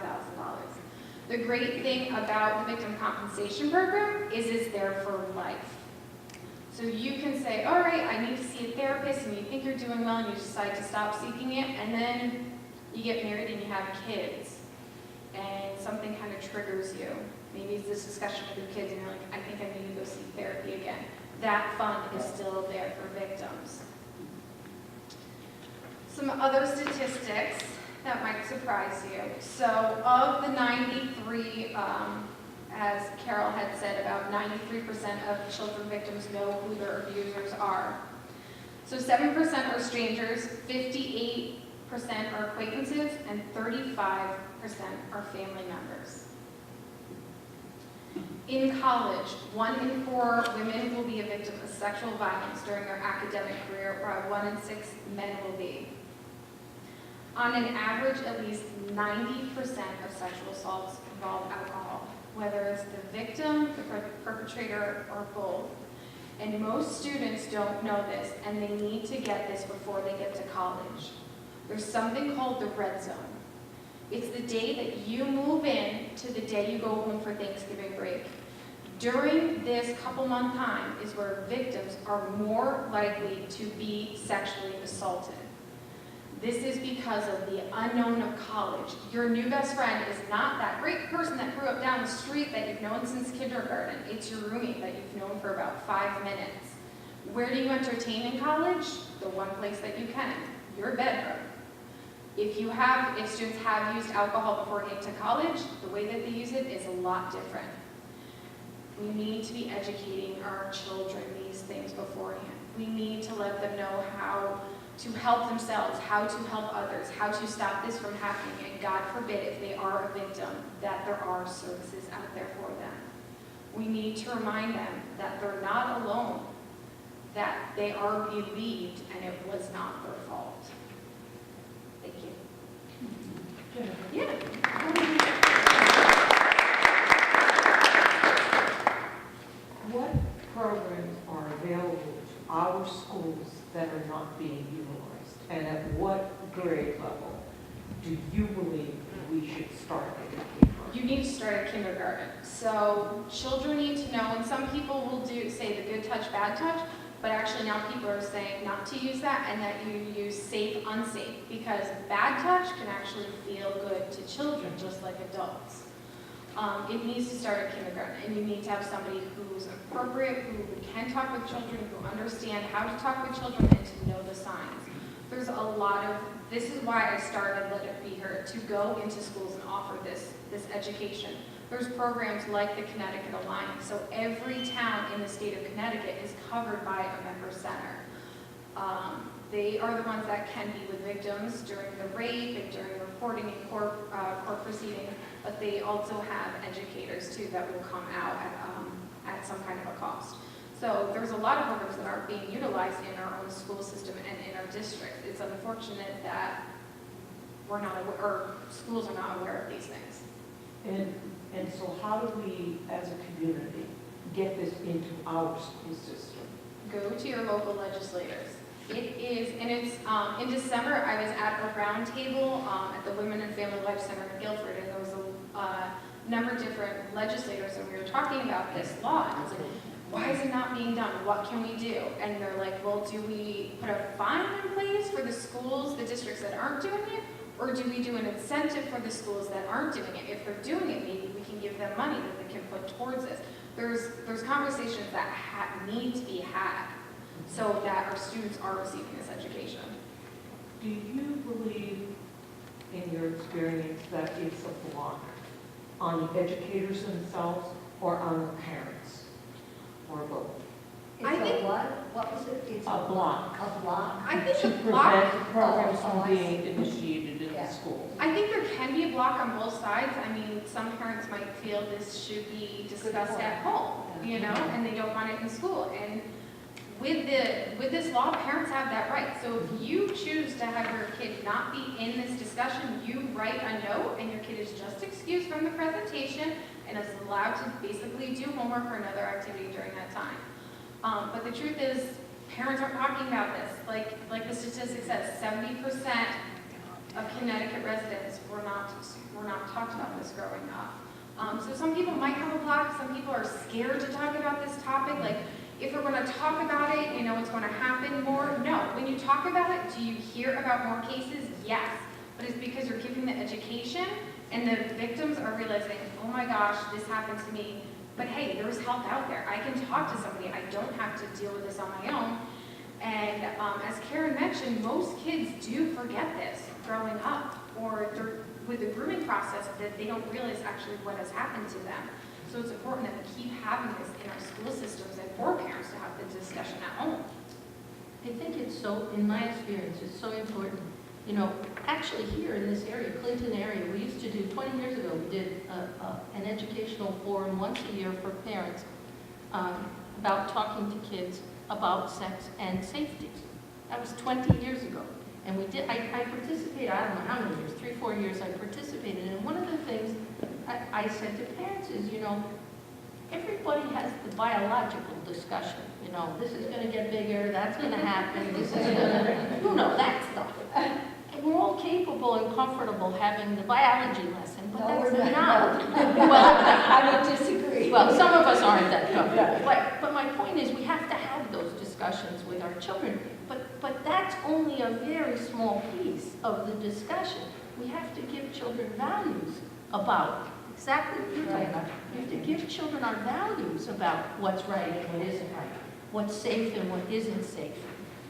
The great thing about the victim compensation program is it's there for life. So you can say, all right, I need to see a therapist, and you think you're doing well, and you decide to stop seeking it, and then you get married and you have kids, and something kind of triggers you. Maybe it's this discussion with your kids, and you're like, I think I need to go seek therapy again. That fund is still there for victims. Some other statistics that might surprise you. So of the 93, as Carol had said, about 93% of children victims know who their abusers are. So 7% are strangers, 58% are acquaintances, and 35% are family members. In college, 1 in 4 women will be a victim of sexual violence during their academic career, while 1 in 6 men will be. On an average, at least 90% of sexual assaults involve alcohol, whether it's the victim, the perpetrator, or both. And most students don't know this, and they need to get this before they get to college. There's something called the red zone. It's the day that you move in to the day you go home for Thanksgiving break. During this couple-month time is where victims are more likely to be sexually assaulted. This is because of the unknown of college. Your new best friend is not that great person that grew up down the street that you've known since kindergarten. It's your roommate that you've known for about 5 minutes. Where do you entertain in college? The one place that you can, your bedroom. If students have used alcohol before getting to college, the way that they use it is a lot different. We need to be educating our children these things beforehand. We need to let them know how to help themselves, how to help others, how to stop this from happening, and God forbid, if they are a victim, that there are services out there for them. We need to remind them that they're not alone, that they are believed, and it was not their fault. Thank you. Yeah. What programs are available to our schools that are not being utilized? And at what grade level do you believe we should start educating? You need to start at kindergarten. So children need to know, and some people will say the good touch, bad touch, but actually now people are saying not to use that and that you use safe, unsafe, because bad touch can actually feel good to children just like adults. It needs to start at kindergarten, and you need to have somebody who's appropriate, who can talk with children, who understand how to talk with children, and to know the signs. There's a lot of, this is why I started Let It Be Heard, to go into schools and offer this education. There's programs like the Connecticut Alliance, so every town in the state of Connecticut is covered by a member center. They are the ones that can be with victims during the rape and during reporting in court proceedings, but they also have educators too that will come out at some kind of a cost. So there's a lot of programs that aren't being utilized in our own school system and in our districts. It's unfortunate that we're not aware, or schools are not aware of these things. And so how do we, as a community, get this into our school system? Go to your local legislators. It is, and it's, in December, I was at a roundtable at the Women and Family Life Center in Guilford, and there was a number of different legislators, and we were talking about this law. And I was like, why is it not being done? What can we do? And they're like, well, do we put a fine in place for the schools, the districts that aren't doing it? Or do we do an incentive for the schools that aren't doing it? If they're doing it, maybe we can give them money that they can put towards this. There's conversations that need to be had so that our students are receiving this education. Do you believe, in your experience, that it's a block on the educators themselves or on the parents, or both? It's I a think- what? What was it? It's A block. A block? I think To the block, prevent programs Oh, from I being initiated in Yeah. the schools. I think there can be a block on both sides. I mean, some parents might feel this should be discussed point. at home, you know, and they don't want it in school. And with this law, parents have that right. So if you choose to have your kid not be in this discussion, you write a note and your kid is just excused from the presentation and is allowed to basically do homework or another activity during that time. But the truth is, parents aren't talking about this. Like the statistic says, 70% of Connecticut residents were not talked about this growing up. So some people might have a block. Some people are scared to talk about this topic. Like, if we're going to talk about it, you know, it's going to happen more. No. When you talk about it, do you hear about more cases? Yes. But it's because you're giving the education and the victims are realizing, oh my gosh, this happened to me. But hey, there's help out there. I can talk to somebody. I don't have to deal with this on my own. And as Karen mentioned, most kids do forget this growing up, or they're, with the grooming process, that they don't realize actually what has happened to them. So it's important that we keep having this in our school systems and for parents to have the discussion at home. I think it's so, in my experience, it's so important. You know, actually here in this area, Clinton area, we used to do, 20 years ago, we did an educational forum once a year for parents about talking to kids about sex and safety. That was 20 years ago. And we did, I participated, I don't know how many years, 3, 4 years I participated. And one of the things I said to parents is, you know, everybody has the biological discussion. You know, this is going to get bigger, that's going to happen, this is going to, you know, that stuff. And we're all capable and comfortable having the biology lesson, but No, that's we're not. not. Well, I would disagree. well, some of us aren't that comfortable. But my point is, we have to have those discussions with our children. But that's only a very small piece of the discussion. We have to give children values about exactly what you're talking about. We have to give children our values about what's right and what isn't right, what's safe and what isn't safe.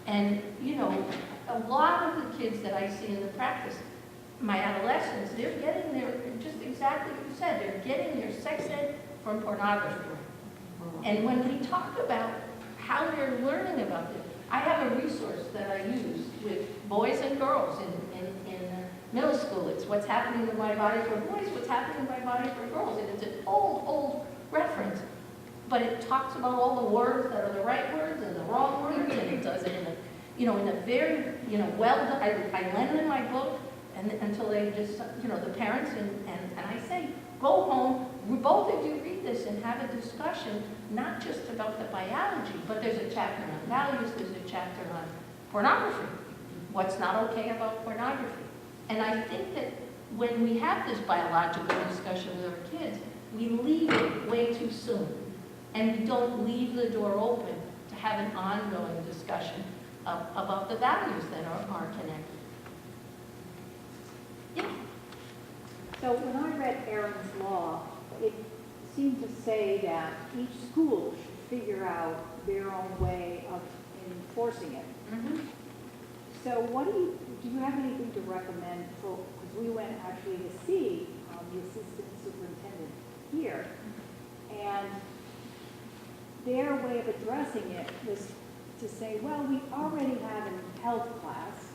And, you know, a lot of the kids that I see in the practice, my adolescents, they're getting their, just exactly what you said, they're getting their sex ed from pornography. And when we talk about how they're learning about this, I have a resource that I use with boys and girls in middle school. It's What's Happening in My Body for Boys, What's Happening in My Body for Girls. And it's an old reference. But it talks about all the words that are the right words and the wrong words, and it does it in a, you know, in a very, you know, well done. I lend them my book and until they just, you know, the parents, and I say, go home, both of you read this and have a discussion, not just about the biology, but there's a chapter on values, there's a chapter on pornography. What's not okay about pornography? And I think that when we have this biological discussion with our kids, we leave it way too soon. And we don't leave the door open to have an ongoing discussion about the values that are connected. Yeah. So when I read Aaron's law, it seemed to say that each school should figure out their own way of enforcing it. Mm-hmm. So what do you have anything to recommend for, because we went actually to see the assistant superintendent here, and their way of addressing it was to say, well, we already have in health class,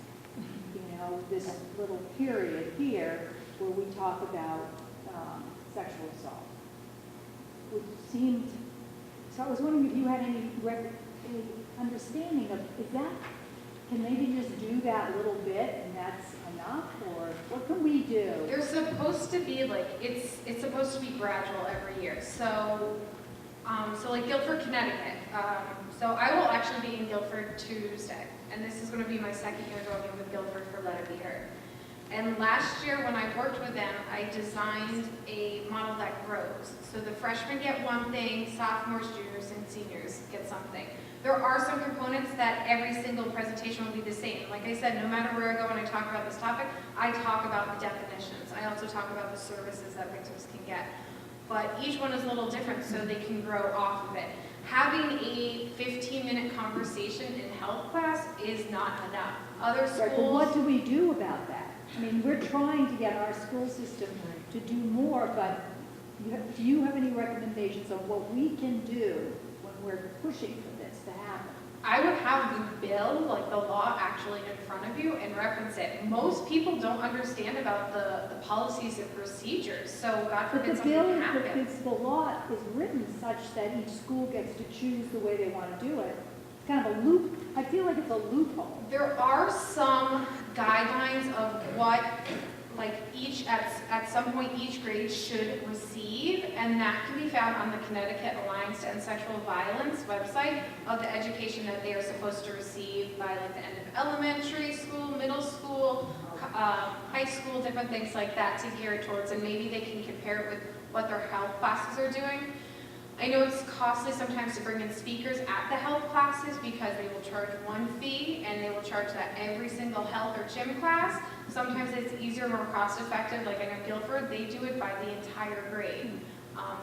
you know, this little period here where we talk about sexual assault, which seemed, so I was wondering if you had any understanding of, is that can maybe just do that little bit and that's enough, or what can we do? They're supposed to be like, it's supposed to be gradual every year. So, like Guilford, Connecticut. So I will actually be in Guilford Tuesday, and this is going to be my second year going with Guilford for Let It Be Heard. And last year when I worked with them, I designed a model that grows. So the freshmen get one thing, sophomores, juniors, and seniors get something. There are some components that every single presentation will be the same. Like I said, no matter where I go and I talk about this topic, I talk about the definitions. I also talk about the services that victims can get. But each one is a little different, so they can grow off of it. Having a 15-minute conversation in health class is not enough. Other Right, but schools... what do we do about that? I mean, we're trying to get our school system to do more, but do you have any recommendations on what we can do when we're pushing for this to happen? I would have the bill, like the law, actually in front of you and reference it. Most people don't understand about the policies and procedures, so God But forbid the bill, something happens. the law is written such that each school gets to choose the way they want to do it. It's kind of a loop, I feel like it's a loophole. There are some guidelines of what, like at some point each grade should receive, and that can be found on the Connecticut Alliance to End Sexual Violence website of the education that they are supposed to receive by like the end of elementary school, middle school, high school, different things like that to gear it towards, and maybe they can compare it with what their health classes are doing. I know it's costly sometimes to bring in speakers at the health classes because they will charge one fee and they will charge that every single health or gym class. Sometimes it's easier, more cost effective, like I know Guilford, they do it by the entire grade.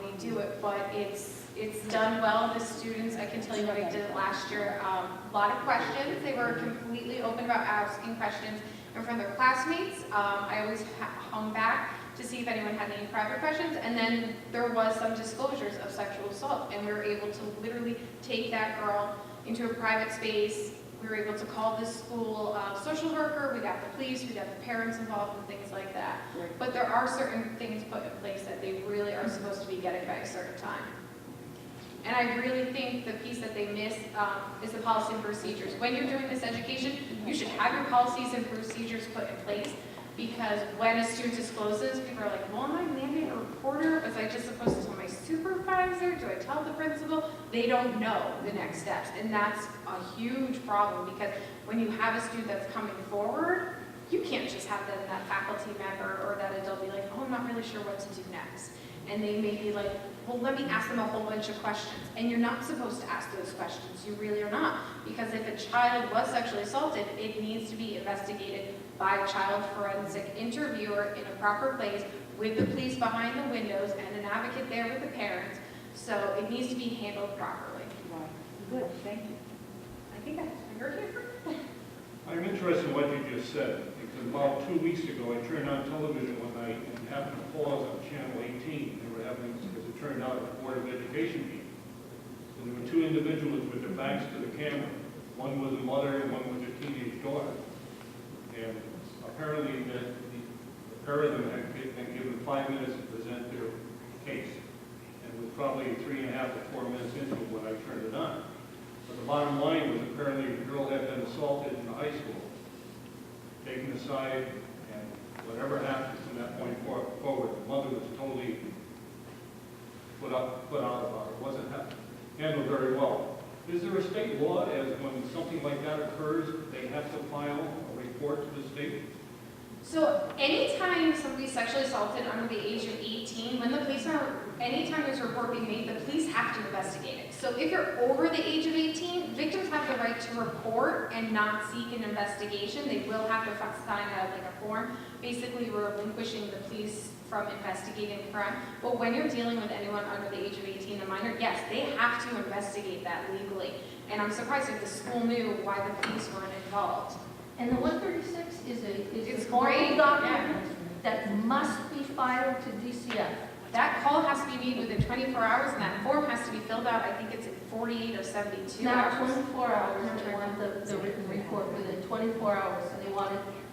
They do it, but it's done well. The students, I can tell you what I did last year, a lot of questions. They were completely open about asking questions in front of their classmates. I always hung back to see if anyone had any private questions, and then there was some disclosures of sexual assault, and we were able to literally take that girl into a private space. We were able to call the school social worker, we got the police, we got the parents involved and things like that. Right. But there are certain things put in place that they really are supposed to be getting by a certain time. And I really think the piece that they miss is the policy and procedures. When you're doing this education, you should have your policies and procedures put in place, because when a student discloses, people are like, well, am I mandating a reporter? Was I just supposed to tell my supervisor? Do I tell the principal? They don't know the next steps, and that's a huge problem, because when you have a student that's coming forward, you can't just have that faculty member or that adult be like, oh, I'm not really sure what to do next. And they may be like, well, let me ask them a whole bunch of questions. And you're not supposed to ask those questions. You really are not. Because if a child was sexually assaulted, it needs to be investigated by a child forensic interviewer in a proper place with the police behind the windows and an advocate there with the parents. So it needs to be handled properly. Right. Good, thank you. I think that's your here. I'm interested in what you just said, because about 2 weeks ago, I turned on television one night and happened to pause on channel 18. They were having, as it turned out, a Board of Education meeting. So there were two individuals with their backs to the camera. One was a mother and one was a teenage daughter. And apparently the pair of them had been given 5 minutes to present their case. And it was probably 3.5 to 4 minutes into it when I turned it on. But the bottom line was apparently the girl had been assaulted in the high school, taken aside, and whatever happened from that point forward, the mother was totally put out about it. It wasn't handled very well. Is there a state law as when something like that occurs, they have to file a report to the state? So anytime somebody's sexually assaulted under the age of 18, when the police anytime there's a report being made, the police have to investigate it. So if you're over the age of 18, victims have the right to report and not seek an investigation. They will have to sign out like a form, basically relinquishing the police from investigating the crime. But when you're dealing with anyone under the age of 18, a minor, yes, they have to investigate that legally. And I'm surprised if the school knew why the police weren't involved. And the 136 is It's a formal great, document that must be filed to DCF. That call has to be made within 24 hours, and that form has to be filled out, I think it's in 48 or 72 Now, hours. 24 hours, they want the written report within 24 hours, and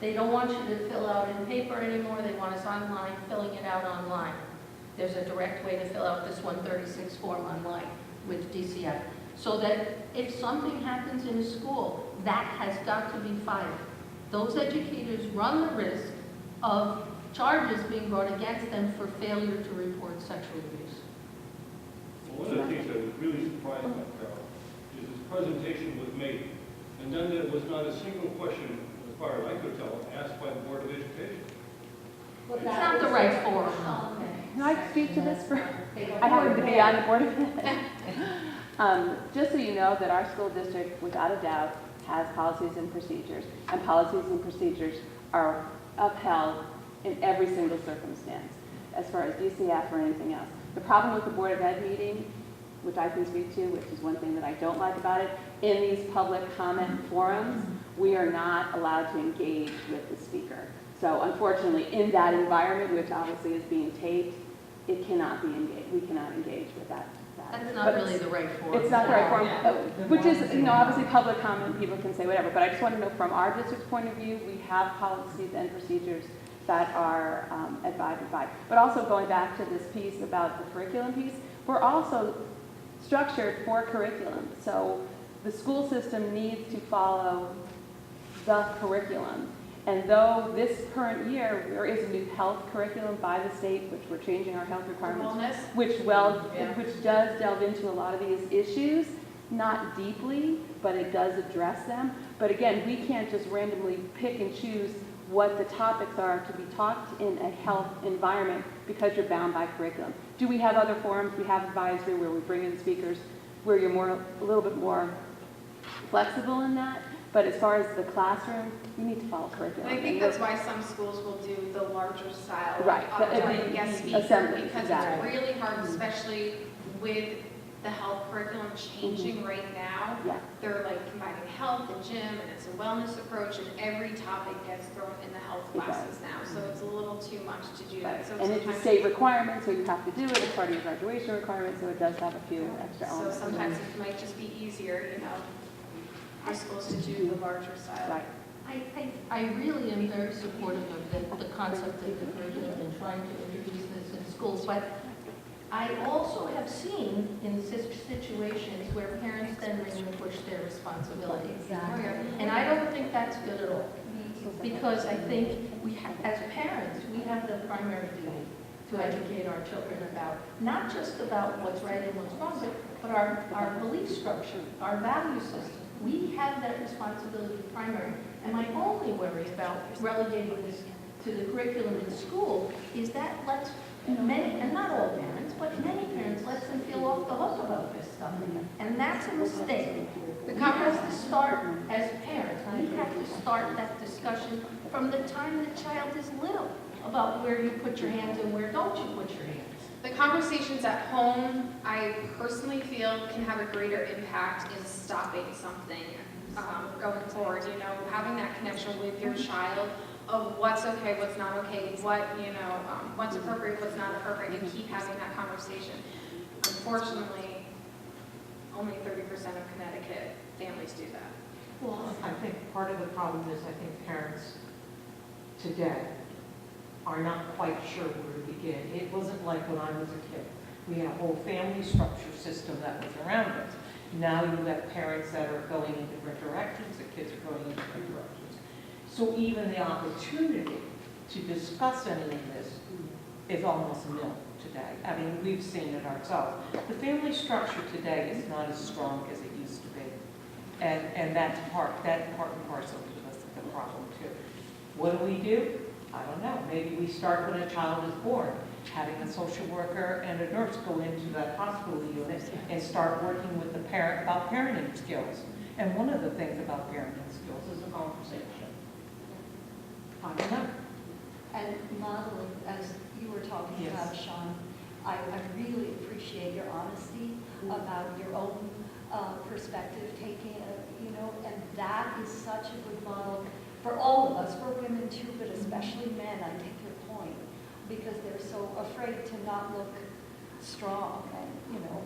they don't want you to fill out in paper anymore, they want us online, filling it out online. There's a direct way to fill out this 136 form online with DCF. so that if something happens in a school, that has got to be filed. Those educators run the risk of charges being brought against them for failure to report sexual abuse. Well, one of the things that was really surprising about Carol is his presentation was made, and then there was not a single question, as far as I could tell, asked by the Board of Education. It's not the right forum. Can I speak to this for, I happen to be on the Board of Ed. Just so you know that our school district, without a doubt, has policies and procedures, and policies and procedures are upheld in every single circumstance, as far as DCF or anything else. The problem with the Board of Ed meeting, which I can speak to, which is one thing that I don't like about it, in these public comment forums, we are not allowed to engage with the speaker. So unfortunately, in that environment, which obviously is being taped, it cannot be engaged. We cannot engage with that. That's not really the right forum. It's not the right forum, which is, obviously public comment, people can say whatever, but I just want to know from our district's point of view, we have policies and procedures that are abided by. But also going back to this piece about the curriculum piece, we're also structured for curriculum. So the school system needs to follow the curriculum. And though this current year, there is a new health curriculum by the state, which we're changing our health requirements, Wellness. which does delve into a lot of these issues, not deeply, but it does address them. But again, we can't just randomly pick and choose what the topics are to be talked in a health environment because you're bound by curriculum. Do we have other forums? We have advisory where we bring in speakers where you're a little bit more flexible in that. But as far as the classroom, you need to follow curriculum. And I think that's why some schools will do the larger style Right, of guest speaker, assembly, because exactly. it's really hard, especially with the health curriculum changing right now. Yeah. They're like combining health and gym, and it's a wellness approach, and every topic gets thrown in the health classes now. So it's a little too much to do that. So And it's a sometimes- state requirement, so you have to do it as part of your graduation requirement, so it does have a few extra So elements. sometimes it might just be easier, for schools to do the larger style. Right. I really am very supportive of the concept of the curriculum and trying to introduce this in schools, but I also have seen in situations where parents then relinquish their responsibility. Exactly. And I don't think that's good at all, because I think as parents, we have the primary duty to educate our children about, not just about what's right and what's wrong, but our belief structure, our value system. We have that responsibility primary. And my only worry about relegating this to the curriculum in school is that lets many, and not all parents, but many parents lets them feel off the hook about this stuff. And that's a mistake. We have to start, as parents, we have to start that discussion from the time the child is little about where you put your hands and where don't you put your hands. The conversations at home, I personally feel, can have a greater impact in stopping something going forward. Having that connection with your child of what's okay, what's not okay, what's appropriate, what's not appropriate, and keep having that conversation. Unfortunately, only 30% of Connecticut families do that. Well, I think part of the problem is I think parents today are not quite sure where to begin. It wasn't like when I was a kid. We had a whole family structure system that was around us. Now you have parents that are going in different directions, the kids are going in different directions. So even the opportunity to discuss any of this is almost nil today. I mean, we've seen it ourselves. The family structure today is not as strong as it used to be. And that's part and parcel of the problem too. What do? I don't know. Maybe we start when a child is born, having a social worker and a nurse go into that hospital unit and start working with the parent about parenting skills. And one of the things about parenting skills is a conversation. I don't know. And modeling, as you were talking Yes. about, Sean, I really appreciate your honesty about your own perspective taking, and that is such a good model for all of us, for women too, but especially men. I take your point, because they're so afraid to not look strong. And,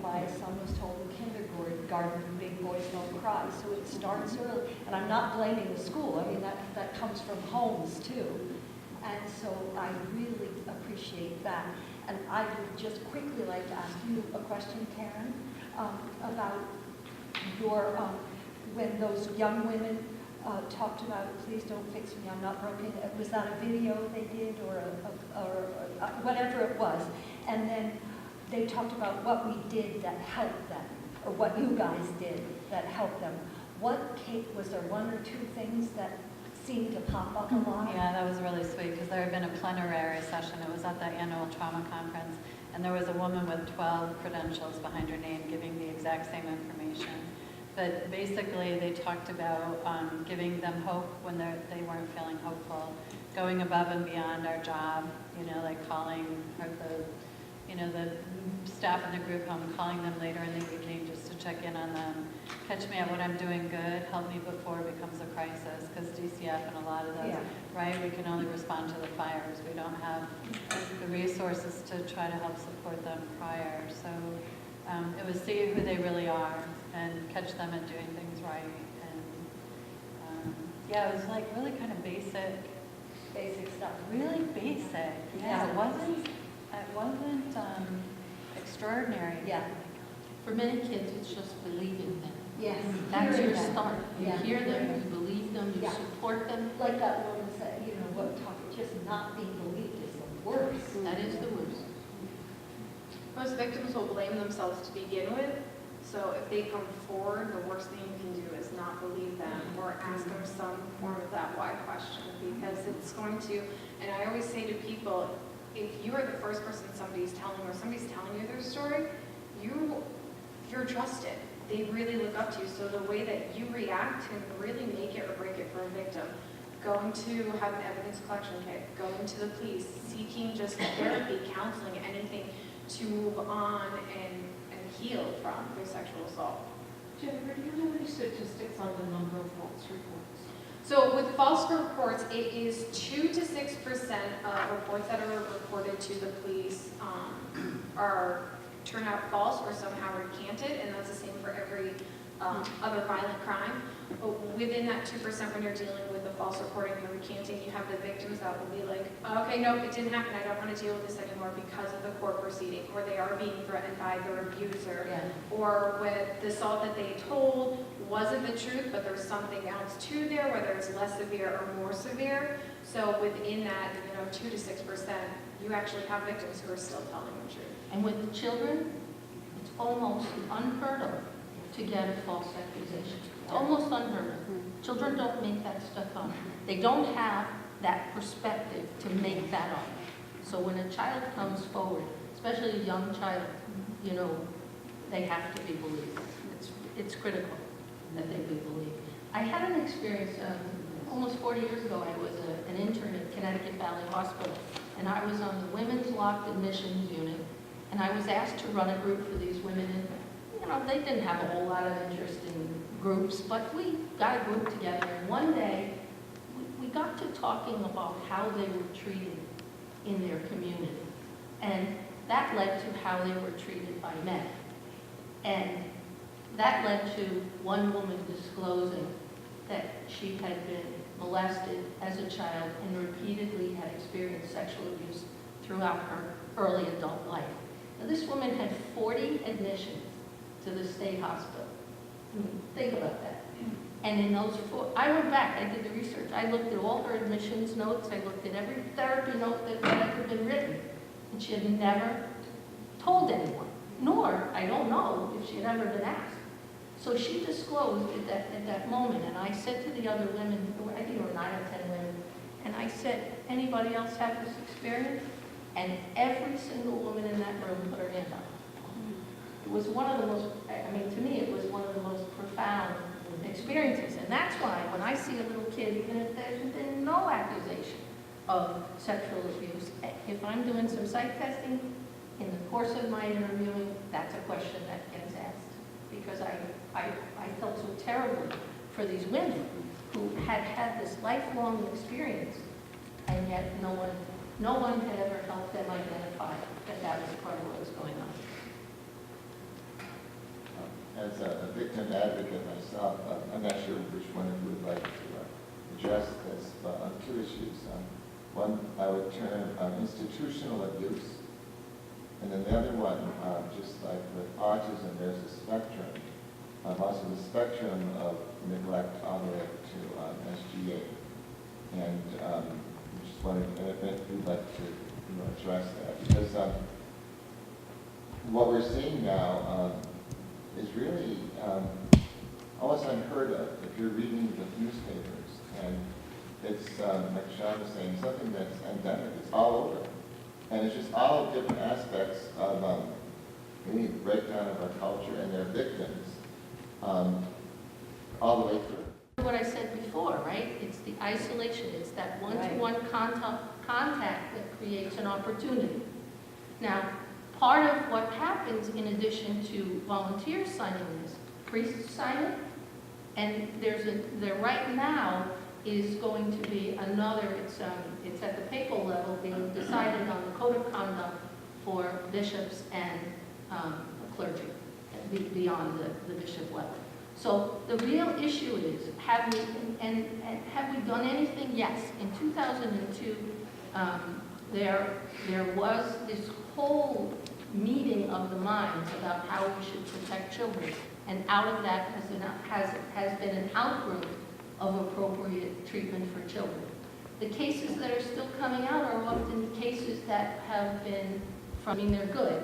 my son was told in kindergarten, big boys don't cry, so it starts early. And I'm not blaming the school. I mean, that comes from homes too. And so I really appreciate that. And I would just quickly like to ask you a question, Karen, about when those young women talked about, please don't fix me, I'm not broken, was that a video they did or whatever it was? And then they talked about what we did that helped them, or what you guys did that helped them. Was there one or two things that seemed to pop up a lot? Yeah, that was really sweet, because there had been a plenary session. It was at the annual trauma conference, and there was a woman with 12 credentials behind her name giving the exact same information. But basically, they talked about giving them hope when they weren't feeling hopeful, going above and beyond our job, like calling the staff in the group home, calling them later in the evening just to check in on them, catch me at when I'm doing good, help me before it becomes a crisis, because DCF and a lot of those, right, we can only respond to the fires. We don't have the resources to try to help support them prior. So it was see who they really are and catch them at doing things right. And it was like really kind of basic stuff. Really basic. Yeah, it wasn't extraordinary. Yeah. For many kids, it's just believing them. Yes. That's Hearing your them. start. You Yeah. hear them, you believe them, you Yeah. support them. Like that woman said, just not being believed is the worst. That is the worst. Most victims will blame themselves to begin with, so if they come forward, the worst thing you can do is not believe them or ask them some form of that why question, because it's going to, and I always say to people, if you are the first person somebody's telling or somebody's telling you their story, you're trusted. They really look up to you, so the way that you react can really make it or break it for a victim. Going to have an evidence collection kit, going to the police, seeking just therapy, counseling, anything to move on and heal from their sexual assault. Jennifer, do you have any statistics on the number of false reports? So with false reports, it is 2 to 6% of reports that are reported to the police are turn out false or somehow recanted, and that's the same for every other violent crime. But within that 2%, when you're dealing with a false reporting and recanting, you have the victims that will be like, okay, no, it didn't happen, I don't want to deal with this anymore because of the court proceeding, or they are being threatened by their abuser, or when the assault that they told wasn't the truth, but there's something else to there, whether it's less severe or more severe. So within that, 2 to 6%, you actually have victims who are still telling the truth. And with children, it's almost unheard of to get a false accusation. It's almost unheard of. Children don't make that stuff up. They don't have that perspective to make that up. So when a child comes forward, especially a young child, they have to be believed. It's critical that they be believed. I had an experience almost 40 years ago. I was an intern at Connecticut Valley Hospital, and I was on the Women's Locked Admissions Unit, and I was asked to run a group for these women, and they didn't have a whole lot of interest in groups, but we got a group together, and one day we got to talking about how they were treated in their community, and that led to how they were treated by men. And that led to one woman disclosing that she had been molested as a child and repeatedly had experienced sexual abuse throughout her early adult life. Now, this woman had 40 admissions to the state hospital. Think about that. And in those I went back, I did the research. I looked at all her admissions notes. I looked at every therapy note that had ever been written. And she had never told anyone, nor, I don't know, if she had ever been asked. So she disclosed at that moment, and I said to the other women, I think there were 9 or 10 women, and I said, anybody else have this experience? And every single woman in that room put her hand up. It was one of the most, to me, it was one of the most profound experiences. And that's why when I see a little kid, even if there's been no accusation of sexual abuse, if I'm doing some psych testing, in the course of my interviewing, that's a question that gets asked. Because I felt so terribly for these women who had had this lifelong experience, and yet no one had ever helped them identify that was part of what was going on. As a victim advocate myself, I'm not sure which one of you would like to address this, but on 2 issues. One I would term institutional abuse, and then the other one, just like with autism, there's a spectrum. also the spectrum of neglect all the way up to SGA. And just wanted, if you'd like to address that, because what we're seeing now is really almost unheard of if you're reading the newspapers. And it's, like Sean was saying, something that's endemic. It's all over. And it's just all different aspects of any breakdown of our culture and their victims all the way through. What I said before, right? It's the isolation. It's that one-to-one contact that creates an opportunity. Now, part of what happens in addition to volunteers signing this, priests sign it, and there right now is going to be another, it's at the papal level being decided on the code of conduct for bishops and clergy, beyond the bishop level. So the real issue is, have we done anything? Yes. In 2002, there was this whole meeting of the minds about how we should protect children, and out of that has been an outgrowth of appropriate treatment for children. The cases that are still coming out are often cases that have been, they're good.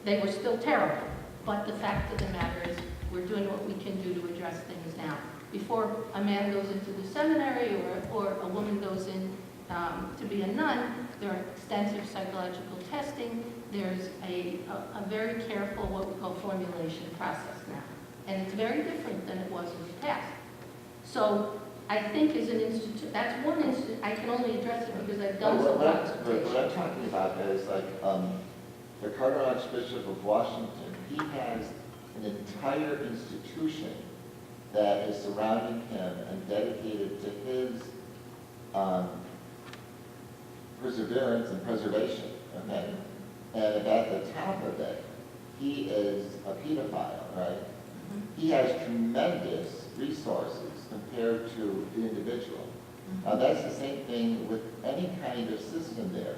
They were still terrible, but the fact of the matter is we're doing what we can do to address things now. Before a man goes into the seminary or a woman goes in to be a nun, there are extensive psychological testing. There's a very careful, what we call formulation process now. And it's very different than it was in the past. So I think as an institute, that's one institute, I can only address it because I've done some consultation. What I'm talking about is like the Cardinal Archbishop of Washington, he has an entire institution that is surrounding him and dedicated to his perseverance and preservation, okay? And at the top of it, he is a pedophile, right? He has tremendous resources compared to the individual. That's the same thing with any kind of system there.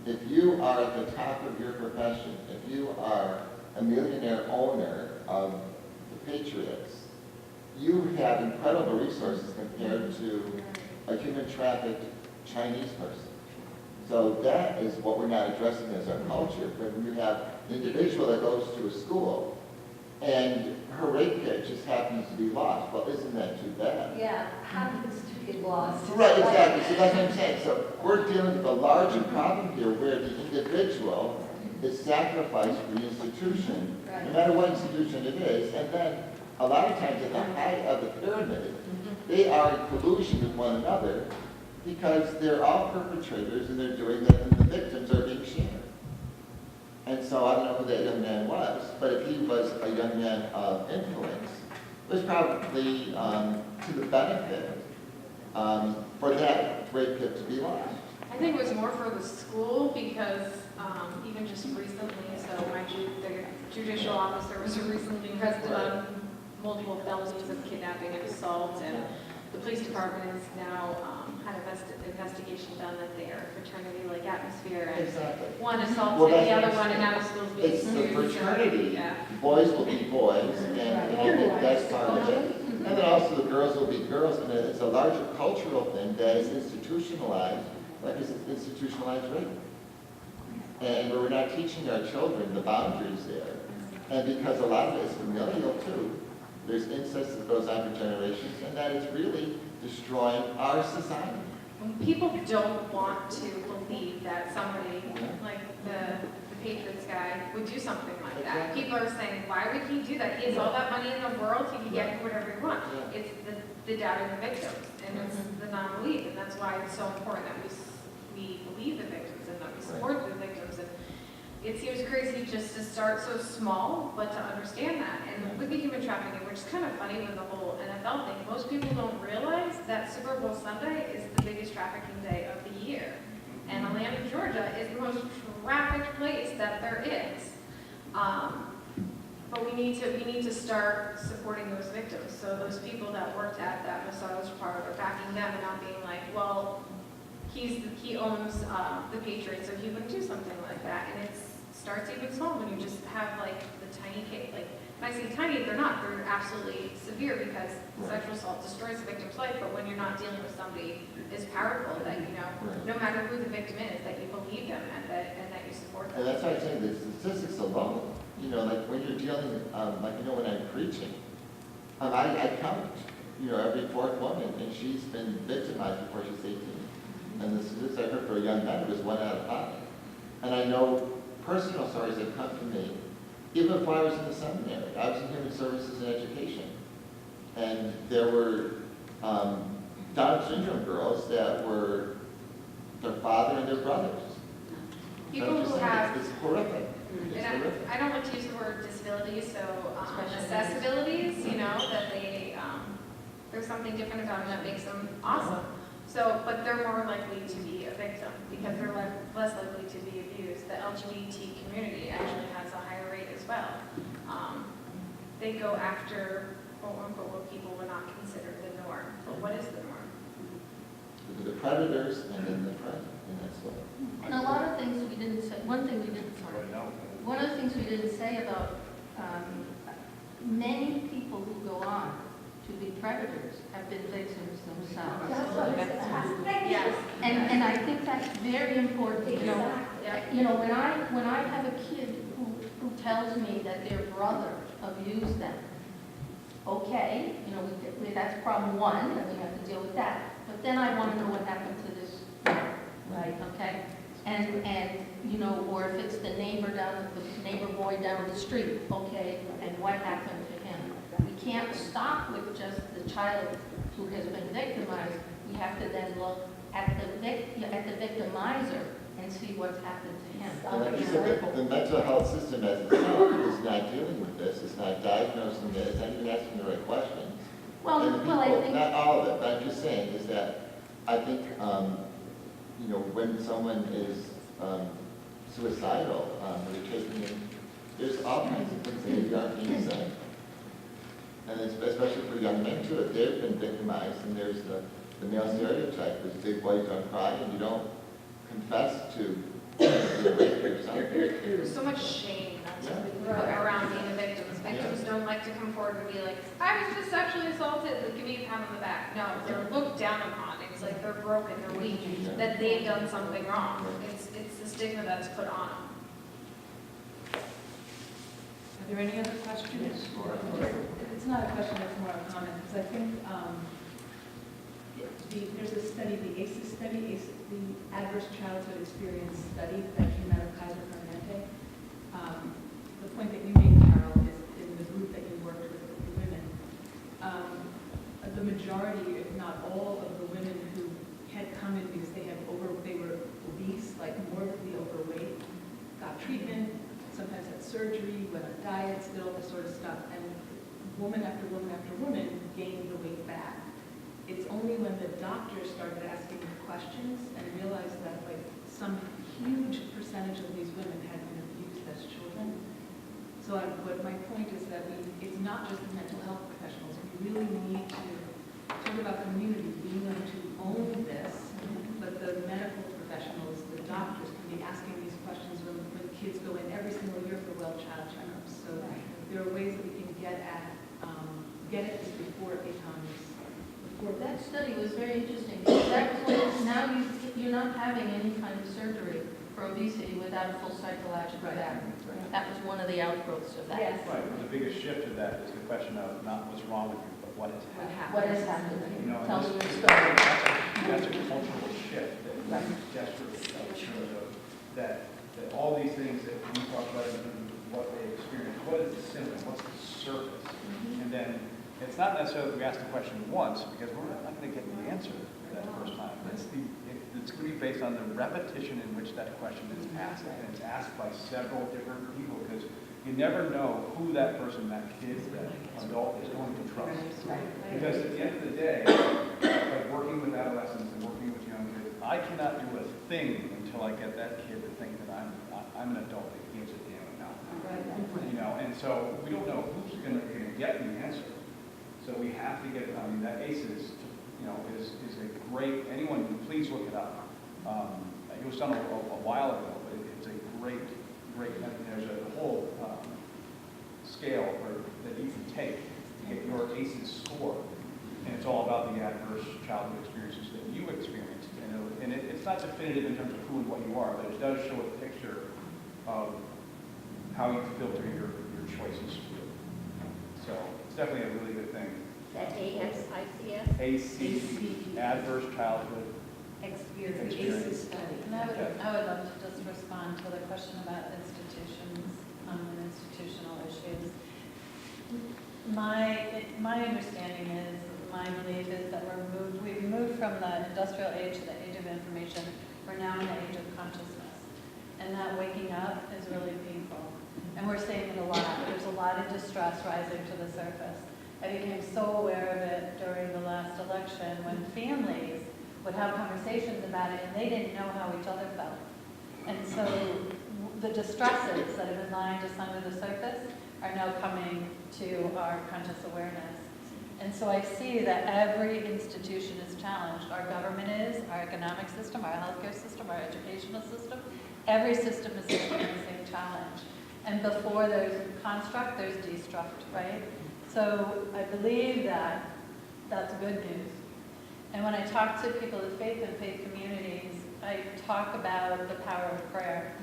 If you are at the top of your profession, if you are a millionaire owner of the Patriots, you have incredible resources compared to a human trafficked Chinese person. So that is what we're not addressing as our culture. When you have an individual that goes to a school and her rape kit just happens to be lost, well, isn't that too bad? Yeah, happens to be lost. Right, exactly. So that's what I'm saying. So we're dealing with a larger problem here where the individual is sacrificed for the institution, no matter what institution it is, and then a lot of times at the height of the pyramid, they are in collusion with one another because they're all perpetrators and they're doing that and the victims are being shared. And so I don't know who that young man was, but if he was a young man of influence, it was probably to the benefit for that rape kit to be lost. I think it was more for the school because even just recently, so the judicial officer was recently arrested on multiple felonies of kidnapping and assault, and the police department has now had an investigation done that their fraternity-like atmosphere, and one assaulted the other one, and now the school's being It's sued. the fraternity. Yeah. Boys will be boys, and that's part of it. And then also the girls will be girls, and it's a larger cultural thing that is institutionalized, like it's institutionalized rape. And we're not teaching our children the boundaries there. And because a lot of it is familial too, there's incest that goes on for generations, and that is really destroying our society. People don't want to believe that somebody like the Patriots guy would do something like that. People are saying, why would he do that? He has all that money in the world, he can get whatever he wants. It's the doubting the victims, and it's the non-belief, and that's why it's so important that we believe the victims and that we support the victims. And it seems crazy just to start so small, but to understand that. And with the human trafficking, which is kind of funny with the whole NFL thing, most people don't realize that Super Bowl Sunday is the biggest trafficking day of the year. And Atlanta, Georgia is the most trafficked place that there is. But we need to start supporting those victims. So those people that worked at that massage parlor, backing them and not being like, well, he owns the Patriots, so he would do something like that. And it starts even small when you just have like the tiny cake. Like my seem tiny, they're not. They're absolutely severe because sexual assault destroys the victim's life, but when you're not dealing with somebody as powerful that, you know, no matter who the victim is, that you believe them and that you support them. And that's why I'm saying the statistics alone, you know, like when you're dealing, like, you know, when I'm preaching, I count, you know, every fourth woman, and she's been victimized before she's 18. And the statistics I heard for a young man, it was 1 out of 5. And I know personal stories that come to me, even before I was in the seminary. I was in human services and education. And there were Down syndrome girls that were their father and their brothers. People who have, It's horrific. It's and horrific. I don't like to use the word disabilities, so accessibilities, you know, that they, there's something different about them that makes them awesome. So, but they're more likely to be a victim because they're less likely to be abused. The LGBT community actually has a higher rate as well. They go after, quote unquote, what people would not consider the norm. But what is the norm? The predators and then the prey, and that's what. And a lot of things we didn't say, one of the things we didn't say about many people who go on to be predators have been victims themselves. Yes. And I think that's very important, you know. You know, when I have a kid who tells me that their brother abused them, okay, you know, that's problem one, and we have to deal with that. But then I want to know what happened to this, right, okay? And you know, or if it's the neighbor boy down the street, okay, and what happened to him? We can't stop with just the child who has been victimized. We have to then look at the victimizer and see what's happened to him. And like you said, the mental health system as itself is not dealing with this, it's not diagnosing it, it's not even asking the right questions. Well, And the people, I think not all of it, but I'm just saying is that I think, you know, when someone is suicidal, they're taking in, there's all kinds of things that maybe aren't being said. And it's, especially for young men too, if they've been victimized, and there's the male stereotype, is big boys don't cry and you don't confess to being raped or something. There's so much shame around being a victim. Victims don't like to come forward and be like, I was just sexually assaulted, like, give me a pat on the back. No, they're looked down upon. It's like they're broken, they're weak, that they've done something wrong. It's the stigma that's put on them. Are there any other questions? It's not a question, it's more a comment, because I think there's a study, the ACEs study, the Adverse Childhood Experience Study that came out of Kaiser Permanente. The point that you made, Carol, is in the group that you worked with the women, the majority, if not all, of the women who had come in because they were obese, like morbidly overweight, got treatment, sometimes had surgery, went on diets, did all this sort of stuff, and woman after woman after woman gained the weight back. It's only when the doctors started asking questions and realized that like some huge percentage of these women had been abused as children. So what my point is that it's not just the mental health professionals. We really need to talk about community being able to own this, but the medical professionals, the doctors, can be asking these questions when kids go in every single year for well child checkups. So there are ways that we can get at this before it becomes. that study was very interesting. That was now you're not having any kind of surgery for obesity without a full psychological background. That was one of the outgrowths of that. Yes. Right, and the biggest shift of that is the question of not what's wrong with you, but what has happened. What has happened? You know, Tell and me your this- story. That's a cultural shift that we desperately need. That all these things that we talk about and what they experience, what is the symptom, what's the surface? And then it's not necessarily that we ask the question once, because we're not going to get the answer that first time. It's going to be based on the repetition in which that question is asked. And it's asked by several different people, because you never know who that person, that kid, that adult is going to trust. Because at the end of the day, like working with adolescents and working with young kids, I cannot do a thing until I get that kid to think that I'm an adult that gives a damn about. You know, and so we don't know who's going to get the answer. So we have to get, I mean, that ACEs, you know, is a great, anyone, please look it up. It was done a while ago, but it's a great, I mean, there's a whole scale that take to get your ACEs score. And it's all about the adverse childhood experiences that you experienced. And it's not definitive in terms of who and what you are, but it does show a picture of how you filter your choices. So it's definitely a really good thing. That ASICS? AC, adverse childhood Experience. Experience. Study. And I would love to just respond to the question about institutions and institutional issues. My understanding is, my belief is that we've moved from the industrial age to the age of information. We're now in the age of consciousness. And that waking up is really painful. And we're seeing it a lot. There's a lot of distress rising to the surface. I became so aware of it during the last election when families would have conversations about it and they didn't know how each other felt. And so the distresses that have been lying just under the surface are now coming to our conscious awareness. And so I see that every institution is challenged. Our government is, our economic system, our healthcare system, our educational system. Every system is facing the same challenge. And before there's construct, there's destruct, right? So I believe that that's good news. And when I talk to people of faith and faith communities, I talk about the power of prayer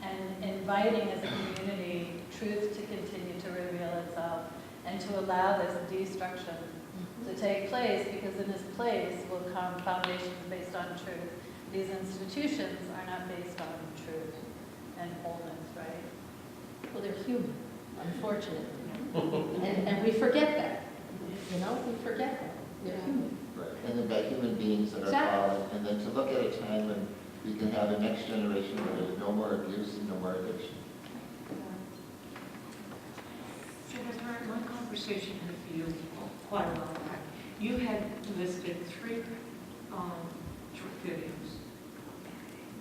and inviting as a community truth to continue to reveal itself and to allow this destruction to take place, because in this place will come foundations based on truth. These institutions are not based on truth and wholeness, right? Well, they're human, unfortunately. and we forget that. You know, we forget that. They're human. Right. And then by human beings that are Exactly. fallen, and then to look at a time when we can have a next generation where there's no more abuse and no more addiction. So was my conversation with you quite a while back. You had listed 3 videos.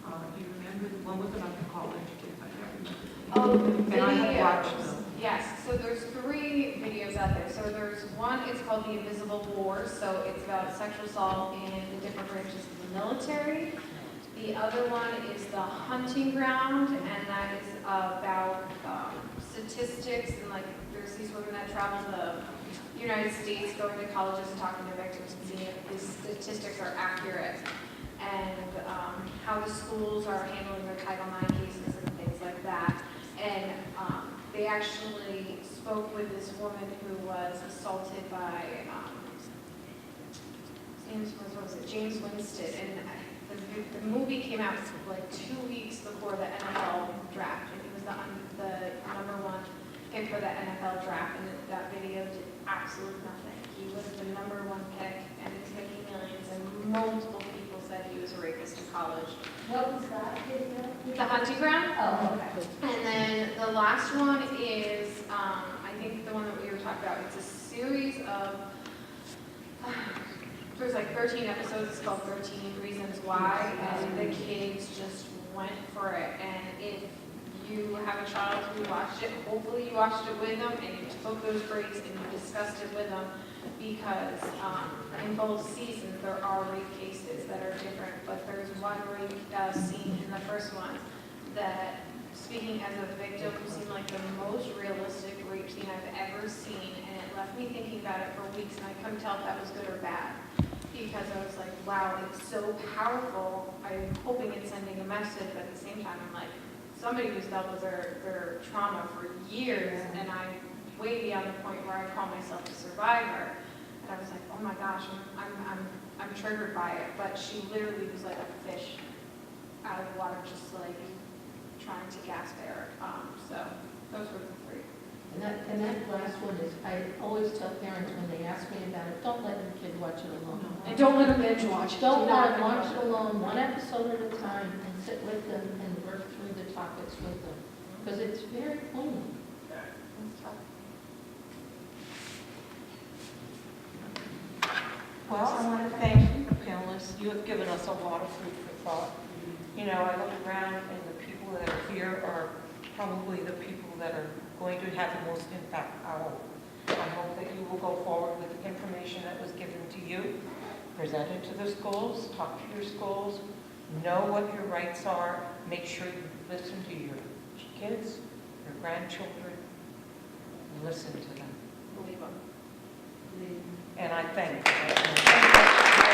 Do you remember? One was about the college, if I don't remember. Oh, And I have watched videos. them. Yes, so there's 3 videos out there. So there's one, it's called The Invisible War. So it's about sexual assault in the different branches of the military. The other one is The Hunting Ground, and that is about statistics, and like there's these women that travel the United States going to colleges and talking to victims and seeing if these statistics are accurate, and how the schools are handling their Title IX cases and things like that. And they actually spoke with this woman who was assaulted by James Winstead, and the movie came out like 2 weeks before the NFL draft, and he was the #1 pick for the NFL draft, and that video did absolutely nothing. He was the #1 pick, and he's making millions, and multiple people said he was a rapist in college. What was that video? The Hunting Ground. Oh, okay. And then the last one is, I think the one that we were talking about, it's a series of, there's like 13 episodes, it's called 13 Reasons Why, and the kids just went for it. And if you have a child who watched it, hopefully you watched it with them and you took those breaks and you discussed it with them, because in both seasons there are rape cases that are different, but there's one rape scene in the first one that, speaking as a victim, seemed like the most realistic rape scene I've ever seen, and it left me thinking about it for weeks, and I couldn't tell if that was good or bad, because I was like, wow, it's so powerful. I'm hoping it's sending a message, but at the same time, I'm like, somebody who's dealt with their trauma for years, and I'm way beyond the point where I call myself a survivor. And I was like, oh my gosh, I'm triggered by it. But she literally was like a fish out of the water, just like trying to gasp air. So those were the 3. And that last one is, I always tell parents when they ask me about it, don't let your kid watch it alone. And don't let them binge watch. Don't let them watch it alone, one episode at a time, and sit with them and work through the topics with them. Because it's very poignant. Well, I want to thank the panelists. You have given us a lot of food for thought. You know, I look around and the people that are here are probably the people that are going to have the most impact. I hope that you will go forward with the information that was given to you, present it to the schools, talk to your schools, know what your rights are, make sure you listen to your kids, your grandchildren, listen to them. And I thank you.